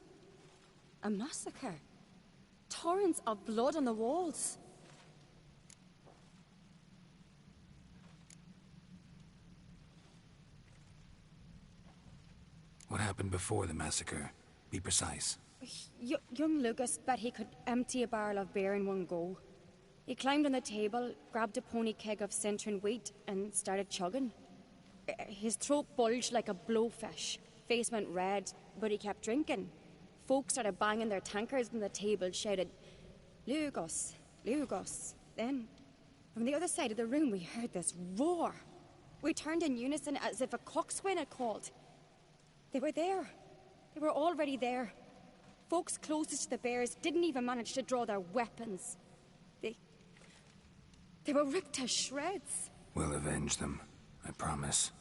a massacre. Torrents of blood on the walls. What happened before the massacre? Be precise. Young Lucas bet he could empty a barrel of beer in one go. He climbed on the table, grabbed a pony keg of centering wheat, and started chugging. His throat bulged like a blowfish. Face went red, but he kept drinking. Folks started banging their tankards on the table, shouted, "Lugos, Lugos." Then, from the other side of the room, we heard this roar. We turned in unison as if a coxswain had called. They were there. They were already there. Folks closest to the bears didn't even manage to draw their weapons. They were ripped to shreds. We'll avenge them, I promise.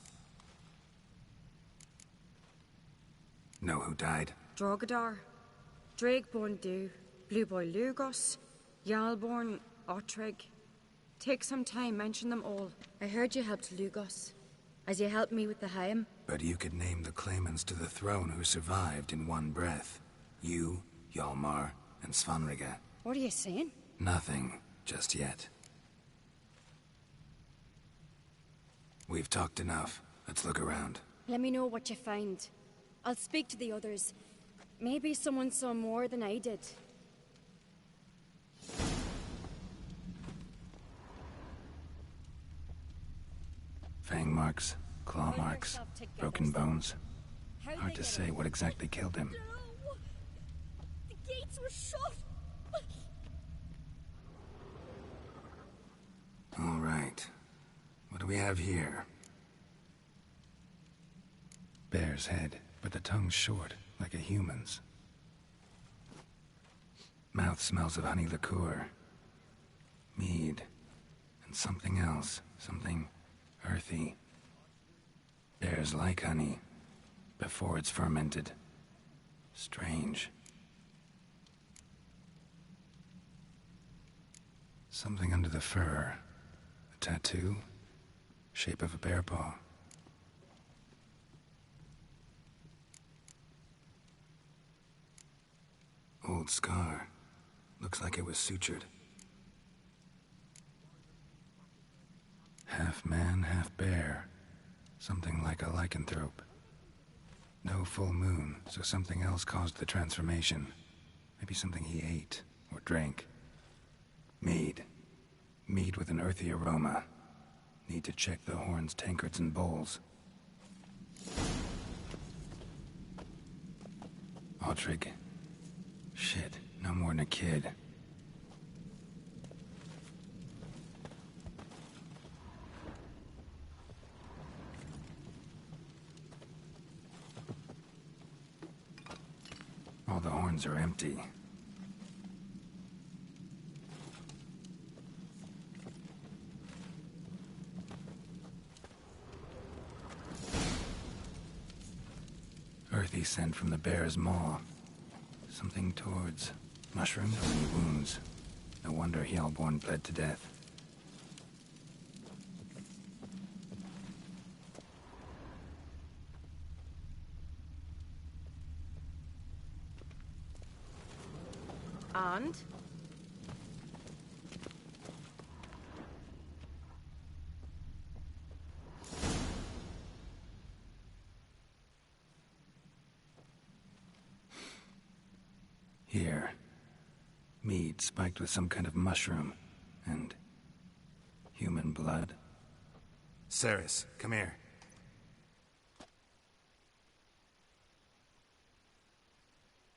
Know who died? Drogadar, Drakeborn Du, Blue Boy Lugos, Jarlborn, Ottrig. Take some time, mention them all. I heard you helped Lugos, as you helped me with the Haim. But you could name the claimants to the throne who survived in one breath. You, Hjalmar, and Svanrige. What are you saying? Nothing, just yet. We've talked enough. Let's look around. Let me know what you find. I'll speak to the others. Maybe someone saw more than I did. Fang marks, claw marks, broken bones. Hard to say what exactly killed him. The gates were shut. All right. What do we have here? Bear's head, but the tongue's short, like a human's. Mouth smells of honey liqueur. Mead. And something else. Something earthy. Bears like honey, before it's fermented. Strange. Something under the fur. A tattoo. Shape of a bear paw. old scar. Looks like it was sutured. Half man, half bear. Something like a lycanthrope. No full moon, so something else caused the transformation. Maybe something he ate or drank. Mead. Mead with an earthy aroma. Need to check the horns, tankards, and bowls. Aldrich. Shit, no more than a kid. All the horns are empty. Earthy scent from the bear's maw. Something towards mushrooms or any wounds. No wonder Hellborn bled to death. And? Here. Mead spiked with some kind of mushroom. And human blood. Ceres, come here.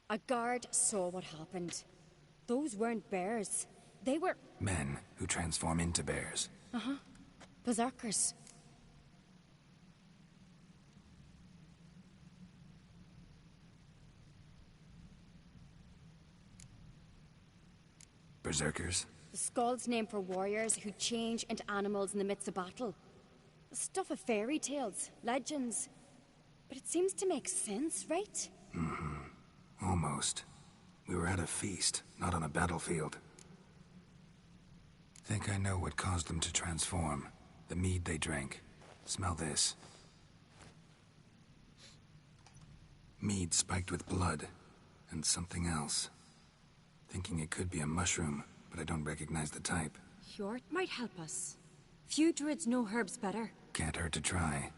A guard saw what happened. Those weren't bears. They were... Men who transform into bears. Uh-huh. Berserkers. Berserkers? The Skald's name for warriors who change into animals in the midst of battle. The stuff of fairy tales, legends. But it seems to make sense, right? Mm-hmm. Almost. We were at a feast, not on a battlefield. Think I know what caused them to transform. The mead they drank. Smell this. Mead spiked with blood. And something else. Thinking it could be a mushroom, but I don't recognize the type. Hjort might help us. Few druids know herbs better. Can't hurt to try.